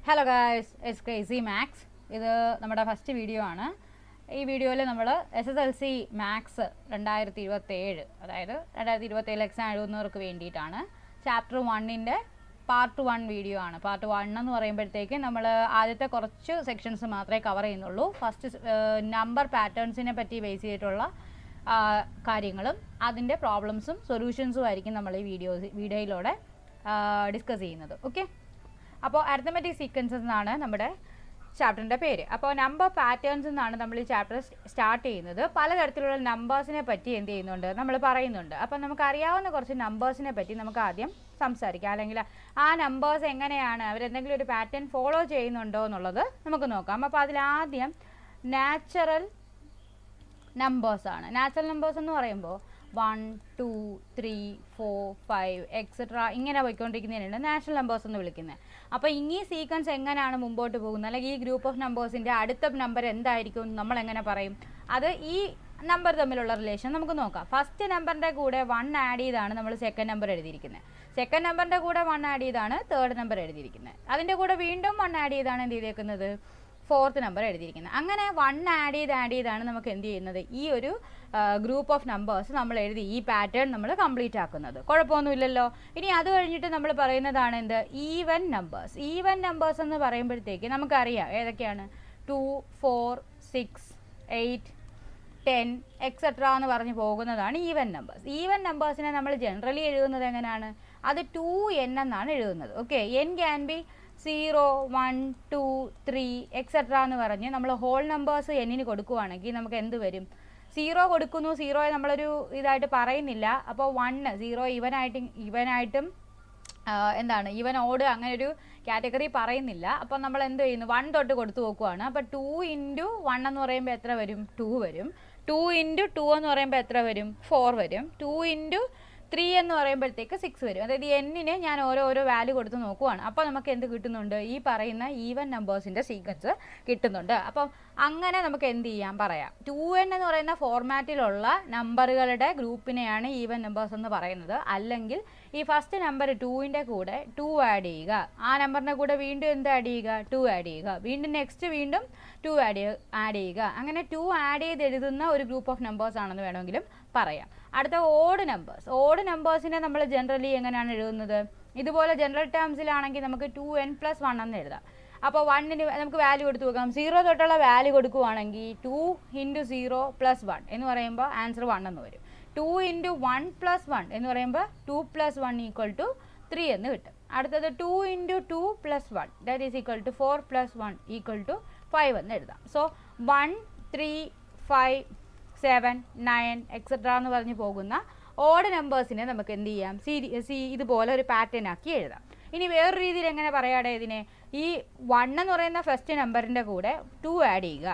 Hello guys, it's crazy maths. ഇത് നമ്മുടെ first video ആണ്. ഈ വീഡിയോയിൽ നമ്മൾ SSLC മാത്സ് 2027, അതായത് 2027 എക്സാം എഴുതുന്നവർക്ക് വേണ്ടിയിട്ടാണ്. ചാപ്റ്റർ 1ൻ്റെ പാർട്ട് 1 വീഡിയോ ആണ്. പാർട്ട് 1 എന്ന് പറയുമ്പോഴത്തേക്ക് നമ്മൾ ആദ്യത്തെ കുറച്ച് സെക്ഷൻസ് മാത്രമേ കവർ ചെയ്യുന്നുള്ളൂ. ഫസ്റ്റ് നമ്പർ പാറ്റേൺസിനെ പറ്റി ബേസ് ചെയ്തിട്ടുള്ള കാര്യങ്ങളും അതിൻ്റെ പ്രോബ്ലംസും സൊല്യൂഷൻസും ആയിരിക്കും നമ്മൾ ഈ വീഡിയോയിലൂടെ ഡിസ്കസ് ചെയ്യുന്നത്. ഓക്കെ, അപ്പോൾ അരിത്തമെറ്റിക് സീക്വൻസസ് എന്നാണ് നമ്മുടെ ചാപ്റ്ററിൻ്റെ പേര്. അപ്പോൾ നമ്പർ പാറ്റേൺസ് എന്നാണ് നമ്മൾ ഈ ചാപ്റ്റർ സ്റ്റാർട്ട് ചെയ്യുന്നത്. പലതരത്തിലുള്ള നമ്പേഴ്സിനെ പറ്റി എന്ത് ചെയ്യുന്നുണ്ട്, നമ്മൾ പറയുന്നുണ്ട്. അപ്പോൾ നമുക്കറിയാവുന്ന കുറച്ച് നമ്പേഴ്സിനെ പറ്റി നമുക്ക് ആദ്യം സംസാരിക്കാം. അല്ലെങ്കിൽ ആ നമ്പേഴ്സ് എങ്ങനെയാണ്, അവരെന്തെങ്കിലും ഒരു പാറ്റേൺ ഫോളോ ചെയ്യുന്നുണ്ടോ എന്നുള്ളത് നമുക്ക് നോക്കാം. അപ്പോൾ അതിലാദ്യം നാച്ചുറൽ നമ്പേഴ്സാണ്. നാച്ചുറൽ നമ്പേഴ്സ് എന്ന് പറയുമ്പോൾ 1, 2, 3, 4, 5 എക്സെട്ര ഇങ്ങനെ പോയിക്കൊണ്ടിരിക്കുന്നതിനാണ് നാച്ചുറൽ നമ്പേഴ്സ് എന്ന് വിളിക്കുന്നത്. അപ്പോൾ ഈ സീക്വൻസ് എങ്ങനെയാണ് മുമ്പോട്ട് പോകുന്നത്, അല്ലെങ്കിൽ ഈ ഗ്രൂപ്പ് ഓഫ് നമ്പേഴ്സിൻ്റെ അടുത്ത നമ്പർ എന്തായിരിക്കും നമ്മൾ എങ്ങനെ പറയും, അത് ഈ നമ്പർ തമ്മിലുള്ള റിലേഷൻ നമുക്ക് നോക്കാം. ഫസ്റ്റ് നമ്പറിൻ്റെ കൂടെ 1 ആഡ് ചെയ്താണ് നമ്മൾ സെക്കൻഡ് നമ്പർ എഴുതിയിരിക്കുന്നത്. സെക്കൻഡ് നമ്പറിൻ്റെ കൂടെ 1 ആഡ് ചെയ്താണ് തേർഡ് നമ്പർ എഴുതിയിരിക്കുന്നത്. അതിൻ്റെ കൂടെ വീണ്ടും 1 ആഡ് ചെയ്താണ് എന്ത് ചെയ്തേക്കുന്നത്, ഫോർത്ത് നമ്പർ എഴുതിയിരിക്കുന്നത്. അങ്ങനെ 1 ആഡ് ചെയ്താണ് നമുക്ക് എന്ത് ചെയ്യുന്നത്, ഈ ഒരു ഗ്രൂപ്പ് ഓഫ് നമ്പേഴ്സ് നമ്മൾ എഴുതി ഈ പാറ്റേൺ നമ്മൾ കംപ്ലീറ്റ് ആക്കുന്നത്. കുഴപ്പമൊന്നുമില്ലല്ലോ. ഇനി അത് കഴിഞ്ഞിട്ട് നമ്മൾ പറയുന്നതാണ് എന്ത്, ഈവൻ നമ്പേഴ്സ്. ഈവൻ നമ്പേഴ്സ് എന്ന് പറയുമ്പോഴത്തേക്ക് നമുക്കറിയാം ഏതൊക്കെയാണ്, 2, 4, 6, 8, 10 എക്സെട്ര എന്ന് പറഞ്ഞ് പോകുന്നതാണ് ഈവൻ നമ്പേഴ്സ്. ഈവൻ നമ്പേഴ്സിനെ നമ്മൾ ജനറലി എഴുതുന്നത് എങ്ങനെയാണ്, അത് 2n എന്നാണ് എഴുതുന്നത്. Okay, n can be 0, 1, 2, 3 etcetera എന്ന് പറഞ്ഞ് നമ്മൾ ഹോൾ നമ്പേഴ്സ് എന്നിന് കൊടുക്കുവാണെങ്കിൽ നമുക്ക് എന്ത് വരും, 0 കൊടുക്കുന്നു, 0യെ നമ്മളൊരു ഇതായിട്ട് പറയുന്നില്ല. അപ്പോൾ 1, 0 ഇവനായിട്ടും എന്താണ് ഈവൻ ഓഡ് അങ്ങനെ ഒരു കാറ്റഗറി പറയുന്നില്ല. അപ്പോൾ നമ്മൾ എന്ത് ചെയ്യുന്നു, 1 തൊട്ട് കൊടുത്തു നോക്കുവാണ്. അപ്പോൾ 2 × 1 എന്ന് പറയുമ്പോൾ എത്ര വരും, 2 വരും. 2 × 2 എന്ന് പറയുമ്പോൾ എത്ര വരും, 4 വരും. 2 × 3 എന്ന് പറയുമ്പോഴത്തേക്ക് 6 വരും. അതായത് എന്നിന് ഞാൻ ഓരോ വാല്യൂ കൊടുത്ത് നോക്കുവാണ്. അപ്പോൾ നമുക്ക് എന്ത് കിട്ടുന്നുണ്ട്, ഈ പറയുന്ന ഈവൻ നമ്പേഴ്സിൻ്റെ സീക്വൻസ് കിട്ടുന്നുണ്ട്. അപ്പം അങ്ങനെ നമുക്ക് എന്ത് ചെയ്യാം, പറയാം. 2n എന്ന് പറയുന്ന ഫോർമാറ്റിലുള്ള നമ്പറുകളുടെ ഗ്രൂപ്പിനെയാണ് ഈവൻ നമ്പേഴ്സ് എന്ന് പറയുന്നത്. അല്ലെങ്കിൽ ഈ ഫസ്റ്റ് നമ്പർ 2ൻ്റെ കൂടെ 2 ആഡ് ചെയ്യുക, ആ നമ്പറിൻ്റെ കൂടെ വീണ്ടും എന്ത് ആഡ് ചെയ്യുക, 2 ആഡ് ചെയ്യുക, വീണ്ടും നെക്സ്റ്റ് വീണ്ടും 2 ആഡ് ചെയ്യുക. അങ്ങനെ 2 ആഡ് ചെയ്ത് എഴുതുന്ന ഒരു ഗ്രൂപ്പ് ഓഫ് നമ്പേഴ്സ് ആണെന്ന് വേണമെങ്കിലും പറയാം. അടുത്ത ഓഡ് നമ്പേഴ്സ്. ഓഡ് നമ്പേഴ്സിനെ നമ്മൾ ജനറലി എങ്ങനെയാണ് എഴുതുന്നത്, ഇതുപോലെ ജനറൽ ടേംസിലാണെങ്കിൽ നമുക്ക് 2n+1 എന്ന് എഴുതാം. അപ്പോൾ 1ന് നമുക്ക് വാല്യൂ കൊടുത്ത് നോക്കാം. 0 തൊട്ടുള്ള വാല്യൂ കൊടുക്കുവാണെങ്കിൽ 2 × 0 + 1 എന്ന് പറയുമ്പോൾ ആൻസർ 1 എന്ന് വരും. 2 × 1 + 1 എന്ന് പറയുമ്പോൾ 2 + 1 = 3 എന്ന് കിട്ടും. അടുത്തത് 2 × 2 + 1 ദാറ്റ് ഈസ് ഈക്വൽ ടു 4 + 1 = 5 എന്ന് എഴുതാം. സോ 1, 3, 5, 7, 9 എക്സെട്ര എന്ന് പറഞ്ഞ് പോകുന്ന ഓഡ് നമ്പേഴ്സിനെ നമുക്ക് എന്ത് ചെയ്യാം, ഇതുപോലെ ഒരു പാറ്റേൺ ആക്കി എഴുതാം. ഇനി വേറൊരു രീതിയിൽ എങ്ങനെ പറയാടെ ഇതിനെ, ഈ 1 എന്ന് പറയുന്ന ഫസ്റ്റ് നമ്പറിൻ്റെ കൂടെ 2 ആഡ് ചെയ്യുക,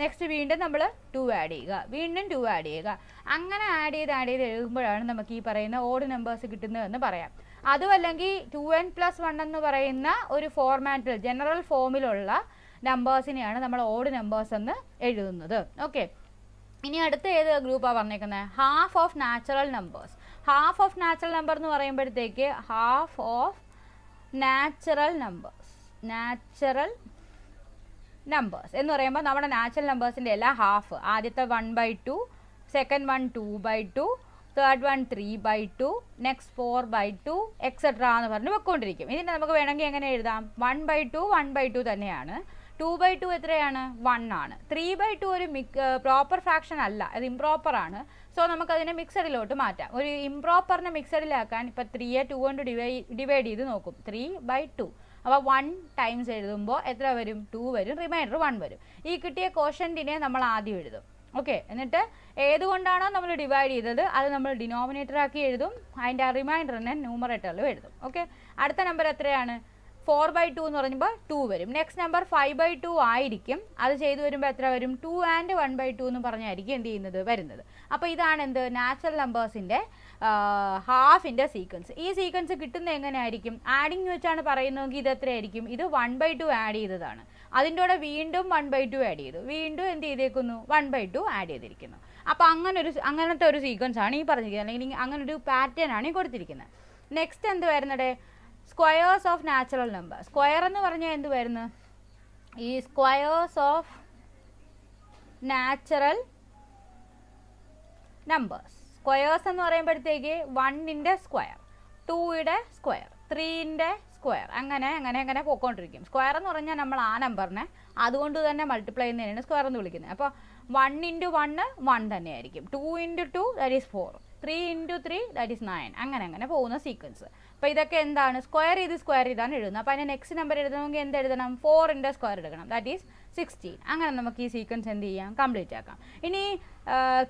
നെക്സ്റ്റ് വീണ്ടും നമ്മൾ 2 ആഡ് ചെയ്യുക, വീണ്ടും 2 ആഡ് ചെയ്യുക. അങ്ങനെ ആഡ് ചെയ്ത് എഴുതുമ്പോഴാണ് നമുക്ക് ഈ പറയുന്ന ഓഡ് നമ്പേഴ്സ് കിട്ടുന്നതെന്ന് പറയാം. അതുമല്ലെങ്കിൽ 2n+1 എന്ന് പറയുന്ന ഒരു ഫോർമാറ്റിൽ ജനറൽ ഫോമിലുള്ള നമ്പേഴ്സിനെയാണ് നമ്മൾ ഓഡ് നമ്പേഴ്സ് എന്ന് എഴുതുന്നത്. ഓക്കെ, ഇനി അടുത്ത ഏത് ഗ്രൂപ്പാണ് പറഞ്ഞേക്കുന്നത്, half of natural numbers. Half of natural number എന്ന് പറയുമ്പോഴത്തേക്ക് ഹാഫ് ഓഫ് നാച്ചുറൽ നമ്പേഴ്സ് എന്ന് പറയുമ്പോൾ നമ്മുടെ നാച്ചുറൽ നമ്പേഴ്സിൻ്റെ എല്ലാം ഹാഫ്. ആദ്യത്തെ 1/2, സെക്കൻഡ് 1 2/2, തേർഡ് 1 3/2, നെക്സ്റ്റ് 4/2 എക്സെട്ര എന്ന് പറഞ്ഞ് വെക്കൊണ്ടിരിക്കും. ഇതിന് നമുക്ക് വേണമെങ്കിൽ എങ്ങനെ എഴുതാം, 1/2 1/2 തന്നെയാണ്. 2/2 എത്രയാണ്, 1 ആണ്. 3/2 ഒരു പ്രോപ്പർ ഫ്രാക്ഷൻ അല്ല, അത് ഇംപ്രോപ്പർ ആണ്. സോ നമുക്കതിനെ മിക്സഡിലോട്ട് മാറ്റാം. ഒരു ഇംപ്രോപ്പറിനെ മിക്സഡിലാക്കാൻ ഇപ്പോൾ 3യെ 2 കൊണ്ട് ഡിവൈഡ് ചെയ്ത് നോക്കും, 3/2. അപ്പോൾ 1 ടൈംസ് എഴുതുമ്പോൾ എത്ര വരും, 2 വരും, റിമൈൻഡർ 1 വരും. ഈ കിട്ടിയ കോഷ്യൻറ്റിനെ നമ്മൾ ആദ്യം എഴുതും. ഓക്കെ, എന്നിട്ട് ഏതുകൊണ്ടാണോ നമ്മൾ ഡിവൈഡ് ചെയ്തത് അത് നമ്മൾ ഡിനോമിനേറ്റർ ആക്കി എഴുതും, അതിൻ്റെ റിമൈൻഡറിനെ ന്യൂമറേറ്ററിലും എഴുതും. ഓക്കെ, അടുത്ത നമ്പർ എത്രയാണ്, 4/2 എന്ന് പറയുമ്പോൾ 2 വരും. നെക്സ്റ്റ് നമ്പർ 5/2 ആയിരിക്കും. അത് ചെയ്തു വരുമ്പോൾ എത്ര വരും, 2 and 1/2 എന്ന് പറഞ്ഞായിരിക്കും എന്ത് ചെയ്യുന്നത്, വരുന്നത്. അപ്പോൾ ഇതാണ് എന്ത്, നാച്ചുറൽ നമ്പേഴ്സിൻ്റെ ഹാഫിൻ്റെ സീക്വൻസ്. ഈ സീക്വൻസ് കിട്ടുന്നത് എങ്ങനെയായിരിക്കും, ആഡിങ് വെച്ചാണ് പറയുന്നതെങ്കിൽ ഇത് എത്രയായിരിക്കും, ഇത് 1/2 ആഡ് ചെയ്തതാണ്. അതിൻ്റെ കൂടെ വീണ്ടും 1/2 ആഡ് ചെയ്തു, വീണ്ടും എന്ത് ചെയ്തേക്കുന്നു, 1/2 ആഡ് ചെയ്തിരിക്കുന്നു. അപ്പോൾ അങ്ങനത്തെ ഒരു സീക്വൻസ് ആണ് ഈ പറഞ്ഞിരിക്കുന്നത്, അല്ലെങ്കിൽ അങ്ങനെ ഒരു പാറ്റേൺ ആണ് ഈ കൊടുത്തിരിക്കുന്നത്. നെക്സ്റ്റ് എന്ത് വരുന്നത്, squares of natural number. Square എന്ന് പറഞ്ഞാൽ എന്ത് വരുന്നു? ഈ squares of natural numbers. Squares എന്ന് പറയുമ്പോഴത്തേക്ക് 1ന്റെ സ്ക്വയർ, 2യുടെ സ്ക്വയർ, 3ന്റെ സ്ക്വയർ, അങ്ങനെ അങ്ങനെ അങ്ങനെ പോയിക്കൊണ്ടിരിക്കും. സ്ക്വയർ എന്ന് പറഞ്ഞാൽ നമ്മൾ ആ നമ്പറിനെ അതുകൊണ്ട് തന്നെ മൾട്ടിപ്ലൈ ചെയ്യുന്നതിനാണ് സ്ക്വയർ എന്ന് വിളിക്കുന്നത്. അപ്പോൾ 1 × 1 1 തന്നെയായിരിക്കും, 2 × 2 ദാറ്റ് ഈസ് 4, 3 × 3 ദാറ്റ് ഈസ് 9, അങ്ങനെ അങ്ങനെ പോകുന്ന സീക്വൻസ്. അപ്പോൾ ഇതൊക്കെ എന്താണ്? സ്ക്വയർ ചെയ്താണ് എഴുതുന്നത്. അപ്പോൾ അതിന് നെക്സ്റ്റ് നമ്പർ എഴുതണമെങ്കിൽ എന്ത് എഴുതണം? 4ന്റെ സ്ക്വയർ എടുക്കണം, ദാറ്റ് ഈസ് 16. അങ്ങനെ നമുക്ക് ഈ സീക്വൻസ് എന്ത് ചെയ്യാം? കംപ്ലീറ്റ് ആക്കാം. ഇനി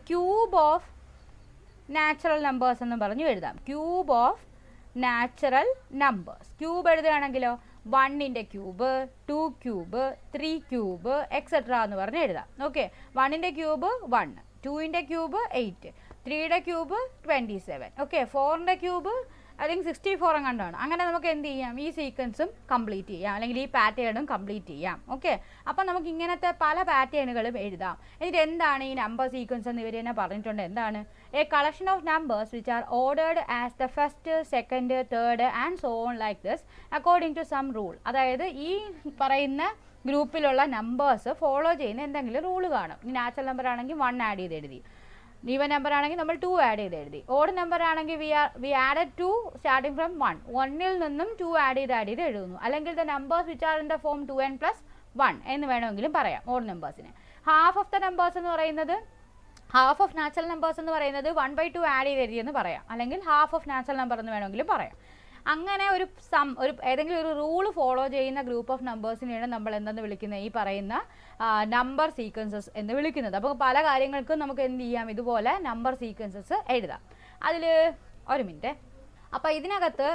ക്യൂബ് ഓഫ് നാച്ചുറൽ നമ്പേഴ്സ് എന്ന് പറഞ്ഞു എഴുതാം. Cube of natural numbers. Cube എഴുതുകയാണെങ്കിലോ 1ന്റെ ക്യൂബ്, 2 ക്യൂബ്, 3 ക്യൂബ് എക്സെട്ര എന്ന് പറഞ്ഞ് എഴുതാം. ഓക്കെ, 1ന്റെ ക്യൂബ് 1, 2ന്റെ ക്യൂബ് 8, 3യുടെ ക്യൂബ് 27, ഓക്കെ, 4ന്റെ ക്യൂബ് ഐ തിങ്ക് 64 കണ്ടാണ്. അങ്ങനെ നമുക്ക് എന്ത് ചെയ്യാം? ഈ സീക്വൻസും കംപ്ലീറ്റ് ചെയ്യാം, അല്ലെങ്കിൽ ഈ പാറ്റേണും കംപ്ലീറ്റ് ചെയ്യാം. ഓക്കെ, അപ്പം നമുക്ക് ഇങ്ങനത്തെ പല പാറ്റേണുകളും എഴുതാം. എന്നിട്ട് എന്താണ് ഈ നമ്പർ സീക്വൻസ് എന്ന് ഇവർ തന്നെ പറഞ്ഞിട്ടുണ്ട്. എന്താണ്? A collection of numbers which are ordered as the first, second, third and so on like this according to some rule. അതായത് ഈ പറയുന്ന ഗ്രൂപ്പിലുള്ള നമ്പേഴ്സ് ഫോളോ ചെയ്യുന്ന എന്തെങ്കിലും റൂള് കാണും. ഈ നാച്ചുറൽ നമ്പർ ആണെങ്കിൽ 1 ആഡ് ചെയ്ത് എഴുതി, ഈവൻ നമ്പർ ആണെങ്കിൽ നമ്മൾ 2 ആഡ് ചെയ്ത് എഴുതി, ഓഡ് നമ്പർ ആണെങ്കിൽ വി ആഡഡ് 2 സ്റ്റാർട്ടിംഗ് ഫ്രം 1, 1ൽ നിന്നും 2 ആഡ് ചെയ്ത് എഴുതുന്നു. അല്ലെങ്കിൽ the numbers which are in the form 2n + 1 എന്ന് വേണമെങ്കിലും പറയാം ഓഡ് നമ്പേഴ്സിന്. ഹാഫ് ഓഫ് ദ നമ്പേഴ്സ് എന്ന് പറയുന്നത്, ഹാഫ് ഓഫ് നാച്ചുറൽ നമ്പേഴ്സ് എന്ന് പറയുന്നത് 1/2 ആഡ് ചെയ്ത് എഴുതിയെന്ന് പറയാം, അല്ലെങ്കിൽ ഹാഫ് ഓഫ് നാച്ചുറൽ നമ്പർ എന്ന് വേണമെങ്കിലും പറയാം. അങ്ങനെ ഒരു ഏതെങ്കിലും ഒരു റൂൾ ഫോളോ ചെയ്യുന്ന ഗ്രൂപ്പ് ഓഫ് നമ്പേഴ്സിനെയാണ് നമ്മൾ എന്തെന്ന് വിളിക്കുന്നത്? ഈ പറയുന്ന നമ്പർ സീക്വൻസസ് എന്ന് വിളിക്കുന്നത്. അപ്പോൾ പല കാര്യങ്ങൾക്കും നമുക്ക് എന്ത് ചെയ്യാം? ഇതുപോലെ നമ്പർ സീക്വൻസസ് എഴുതാം. അതിൽ ഒരു മിനിറ്റ്. അപ്പോൾ ഇതിനകത്ത്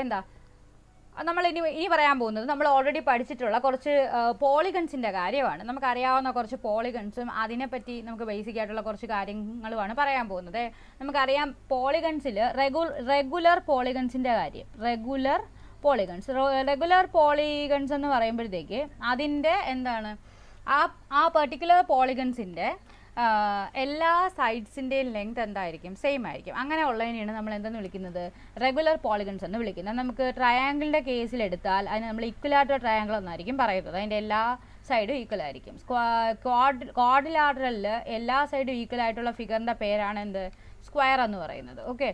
എന്താ നമ്മൾ ഇനി പറയാൻ പോകുന്നത്, നമ്മൾ ഓൾറെഡി പഠിച്ചിട്ടുള്ള കുറച്ച് പോളിഗൺസിൻ്റെ കാര്യമാണ്. നമുക്കറിയാവുന്ന കുറച്ച് പോളിഗൺസും അതിനെപ്പറ്റി നമുക്ക് ബേസിക് ആയിട്ടുള്ള കുറച്ച് കാര്യങ്ങളുമാണ് പറയാൻ പോകുന്നത്. നമുക്കറിയാം പോളിഗൺസിൽ റെഗുലർ പോളിഗൺസിൻ്റെ കാര്യം. റെഗുലർ പോളിഗൺസ് എന്ന് പറയുമ്പോഴത്തേക്ക് അതിൻ്റെ എന്താണ്, ആ പെർട്ടിക്കുലർ പോളിഗൺസിൻ്റെ എല്ലാ സൈഡ്സിൻ്റെയും ലെങ്ത് എന്തായിരിക്കും? സെയിം ആയിരിക്കും. അങ്ങനെ ഉള്ളതിനെയാണ് നമ്മൾ എന്തെന്ന് വിളിക്കുന്നത്? റെഗുലർ പോളിഗൺസ് എന്ന് വിളിക്കുന്നത്. നമുക്ക് ട്രയാങ്കിളിൻ്റെ കേസിലെടുത്താൽ അതിന് നമ്മൾ ഇക്വലാറ്റർ ട്രയാങ്കിൾ എന്നായിരിക്കും പറയുന്നത്. അതിൻ്റെ എല്ലാ സൈഡും ഈക്വൽ ആയിരിക്കും. ക്വാഡ്രിലാറ്ററലിൽ എല്ലാ സൈഡും ഈക്വൽ ആയിട്ടുള്ള ഫിഗറിൻ്റെ പേരാണ് എന്ത്? സ്ക്വയർ എന്ന് പറയുന്നത്. ഓക്കെ,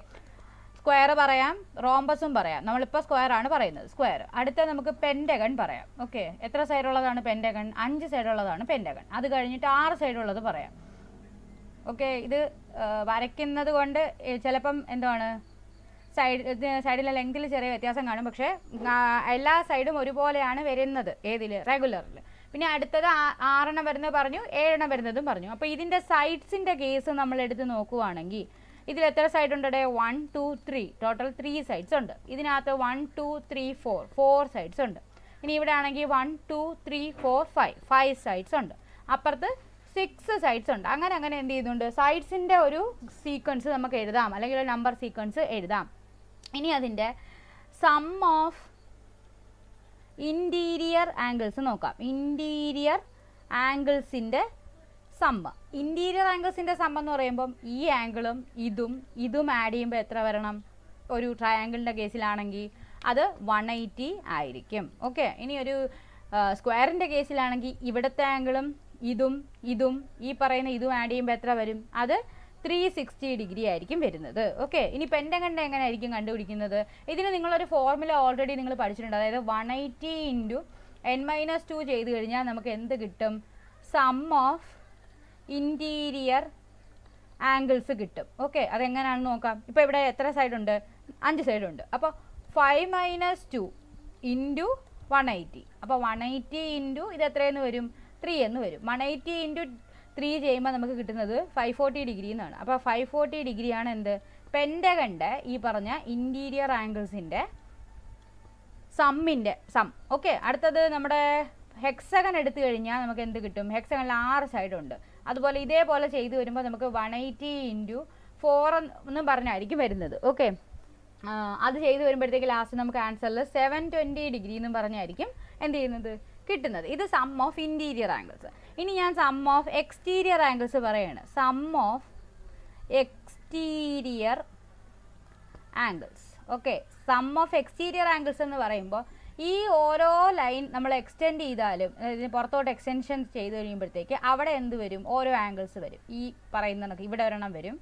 സ്ക്വയർ പറയാം, റോംബസും പറയാം. നമ്മളിപ്പോൾ സ്ക്വയർ ആണ് പറയുന്നത്, സ്ക്വയർ. അടുത്ത നമുക്ക് പെൻറ്റഗൺ പറയാം. ഓക്കെ, എത്ര സൈഡുള്ളതാണ് പെൻറ്റഗൺ? 5 സൈഡുള്ളതാണ് പെൻറ്റഗൺ. അത് കഴിഞ്ഞിട്ട് 6 സൈഡുള്ളത് പറയാം. ഓക്കെ, ഇത് വരയ്ക്കുന്നത് കൊണ്ട് ചിലപ്പം എന്താണ് സൈഡിലെ ലെങ്തിൽ ചെറിയ വ്യത്യാസം കാണും, പക്ഷേ എല്ലാ സൈഡും ഒരുപോലെയാണ് വരുന്നത്. ഏതിൽ? റെഗുലറിൽ. പിന്നെ അടുത്തത് 6 എണ്ണം വരുന്നത് പറഞ്ഞു, 7 എണ്ണം വരുന്നതും പറഞ്ഞു. അപ്പോൾ ഇതിൻ്റെ സൈഡ്സിൻ്റെ കേസ് നമ്മൾ എടുത്ത് നോക്കുവാണെങ്കിൽ ഇതിൽ എത്ര സൈഡ് ഉണ്ട്? 1 2 3, ടോട്ടൽ 3 സൈഡ്സ് ഉണ്ട്. ഇതിനകത്ത് 1 2 3 4 സൈഡ്സ് ഉണ്ട്. ഇനി ഇവിടെ ആണെങ്കിൽ 1 2 3 4 5 സൈഡ്സ് ഉണ്ട്. അപ്പുറത്ത് 6 സൈഡ്സ് ഉണ്ട്. അങ്ങനെ അങ്ങനെ എന്ത് ചെയ്യുന്നുണ്ട്? സൈഡ്സിൻ്റെ ഒരു സീക്വൻസ് നമുക്ക് എഴുതാം, അല്ലെങ്കിൽ ഒരു നമ്പർ സീക്വൻസ് എഴുതാം. ഇനി അതിൻ്റെ സം ഓഫ് ഇൻറ്റീരിയർ ആംഗിൾസ് നോക്കാം. ഇൻറ്റീരിയർ ആംഗിൾസിൻ്റെ സമ്മ്. ഇൻറ്റീരിയർ ആംഗിൾസിൻ്റെ സം എന്ന് പറയുമ്പം ഈ ആംഗിളും ഇതും ആഡ് ചെയ്യുമ്പോൾ എത്ര വരണം? ഒരു ട്രയാങ്കിളിൻ്റെ കേസിലാണെങ്കിൽ അത് 180 ആയിരിക്കും. ഓക്കെ, ഇനി ഒരു സ്ക്വയറിൻ്റെ കേസിലാണെങ്കിൽ ഇവിടുത്തെ ആംഗിളും ഇതും ഈ പറയുന്ന ഇതും ആഡ് ചെയ്യുമ്പോൾ എത്ര വരും? അത് 360 ഡിഗ്രി ആയിരിക്കും വരുന്നത്. ഓക്കെ, ഇനി പെൻറ്റഗണിൻ്റെ എങ്ങനെ ആയിരിക്കും കണ്ടുപിടിക്കുന്നത്? ഇതിന് നിങ്ങളൊരു ഫോർമുല ഓൾറെഡി നിങ്ങൾ പഠിച്ചിട്ടുണ്ട്. അതായത് 180 × n-2 ചെയ്ത് കഴിഞ്ഞാൽ നമുക്ക് എന്ത് കിട്ടും? സം ഓഫ് ഇൻറ്റീരിയർ ആംഗിൾസ് കിട്ടും. ഓക്കെ, അതെങ്ങനെയാണെന്ന് നോക്കാം. ഇപ്പോൾ ഇവിടെ എത്ര സൈഡുണ്ട്? 5 സൈഡുണ്ട്. അപ്പോൾ 5 - 2 × 180. അപ്പോൾ 180 × ഇത് എത്രയെന്ന് വരും? 3 എന്ന് വരും. 180 × 3 ചെയ്യുമ്പോൾ നമുക്ക് കിട്ടുന്നത് 540 ഡിഗ്രി എന്നാണ്. അപ്പോൾ 540 ഡിഗ്രിയാണ് എന്ത്? പെൻറ്റഗണിൻ്റെ ഈ പറഞ്ഞ ഇൻറ്റീരിയർ ആംഗിൾസിൻ്റെ സം. ഓക്കെ, അടുത്തത് നമ്മുടെ ഹെക്സഗൺ എടുത്തു കഴിഞ്ഞാൽ നമുക്ക് എന്ത് കിട്ടും? ഹെക്സഗണിൽ 6 സൈഡുണ്ട്. അതുപോലെ ഇതേപോലെ ചെയ്തു വരുമ്പോൾ നമുക്ക് 180 × 4 എന്നും പറഞ്ഞായിരിക്കും വരുന്നത്. ഓക്കെ, അത് ചെയ്ത് വരുമ്പോഴത്തേക്ക് ലാസ്റ്റ് നമുക്ക് ആൻസറിൽ 720 ഡിഗ്രി എന്നും പറഞ്ഞായിരിക്കും എന്ത് ചെയ്യുന്നത്? കിട്ടുന്നത്. ഇത് സം ഓഫ് ഇൻറ്റീരിയർ ആംഗിൾസ്. ഇനി ഞാൻ സം ഓഫ് എക്സ്റ്റീരിയർ ആംഗിൾസ് പറയാണ്. Sum of exterior angles. Okay. Sum of exterior angles എന്ന് പറയുമ്പോൾ ഈ ഓരോ ലൈൻ നമ്മൾ എക്സ്റ്റെൻഡ് ചെയ്താലും ഇതിന് പുറത്തോട്ട് എക്സ്റ്റൻഷൻ ചെയ്ത് കഴിയുമ്പോഴത്തേക്ക് അവിടെ എന്ത് വരും, ഓരോ ആംഗിൾസ് വരും. ഈ പറയുന്ന കണക്ക് ഇവിടെ ഒരെണ്ണം വരും,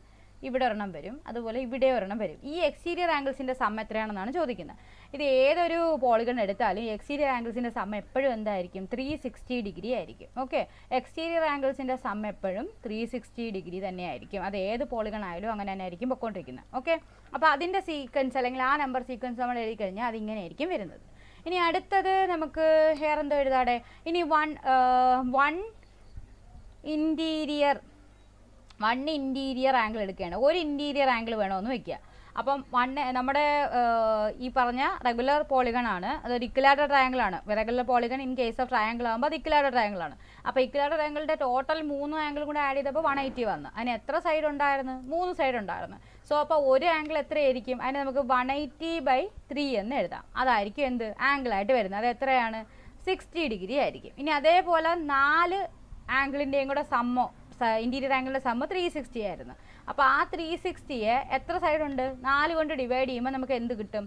ഇവിടെ ഒരെണ്ണം വരും, അതുപോലെ ഇവിടെ ഒരെണ്ണം വരും. ഈ എക്സ്റ്റീരിയർ ആംഗിൾസിൻ്റെ സം എത്രയാണെന്നാണ് ചോദിക്കുന്നത്. ഇത് ഏതൊരു പോളിഗൺ എടുത്താലും ഈ എക്സ്റ്റീരിയർ ആംഗിൾസിൻ്റെ സം എപ്പോഴും എന്തായിരിക്കും, 360 ഡിഗ്രി ആയിരിക്കും. ഓക്കെ. എക്സ്റ്റീരിയർ ആംഗിൾസിൻ്റെ സം എപ്പോഴും 360 ഡിഗ്രി തന്നെയായിരിക്കും. അത് ഏത് പോളിഗൺ ആയാലും അങ്ങനെ തന്നെ ആയിരിക്കും പൊയ്ക്കൊണ്ടിരിക്കുന്നത്. ഓക്കെ. അപ്പോൾ അതിൻ്റെ സീക്വൻസ് അല്ലെങ്കിൽ ആ നമ്പർ സീക്വൻസ് നമ്മൾ എഴുതി കഴിഞ്ഞാൽ അതിങ്ങനെ ആയിരിക്കും വരുന്നത്. ഇനി അടുത്തത് നമുക്ക് ഹെയർ എന്തോ എഴുതാടെ. ഇനി വൺ ഇൻറ്റീരിയർ ആംഗിൾ എടുക്കുകയാണ്. ഒരു ഇൻറ്റീരിയർ ആംഗിൾ വേണമെന്ന് വെക്കുക. അപ്പം നമ്മുടെ ഈ പറഞ്ഞ റെഗുലർ പോളിഗൺ ആണ്, അതൊരു ഇക്വിലാറ്റർ ട്രയാങ്കിൾ ആണ്. Regular polygon in case of triangle ആകുമ്പോൾ അത് ഇക്വിലാറ്റർ ട്രയാങ്കിൾ ആണ്. അപ്പോൾ ഇക്വിലാറ്റർ ട്രയാങ്കിളിൻ്റെ ടോട്ടൽ 3 ആംഗിൾ കൂടെ ആഡ് ചെയ്തപ്പോൾ 180 വന്നു. അതിന് എത്ര സൈഡ് ഉണ്ടായിരുന്നു, 3 സൈഡ് ഉണ്ടായിരുന്നു. സോ അപ്പോൾ ഒരു ആംഗിൾ എത്രയായിരിക്കും, അതിന് നമുക്ക് 180/3 എന്ന് എഴുതാം. അതായിരിക്കും എന്ത് ആംഗിളായിട്ട് വരുന്നത്. അത് എത്രയാണ്, 60 ഡിഗ്രി ആയിരിക്കും. ഇനി അതേപോലെ 4 ആംഗിളിൻ്റെയും കൂടെ സമ്മോ, ഇൻറ്റീരിയർ ആംഗിളിൻ്റെ സമ്മ് 360 ആയിരുന്നു. അപ്പോൾ ആ 360യെ എത്ര സൈഡുണ്ട്, 4 കൊണ്ട് ഡിവൈഡ് ചെയ്യുമ്പോൾ നമുക്ക് എന്ത് കിട്ടും,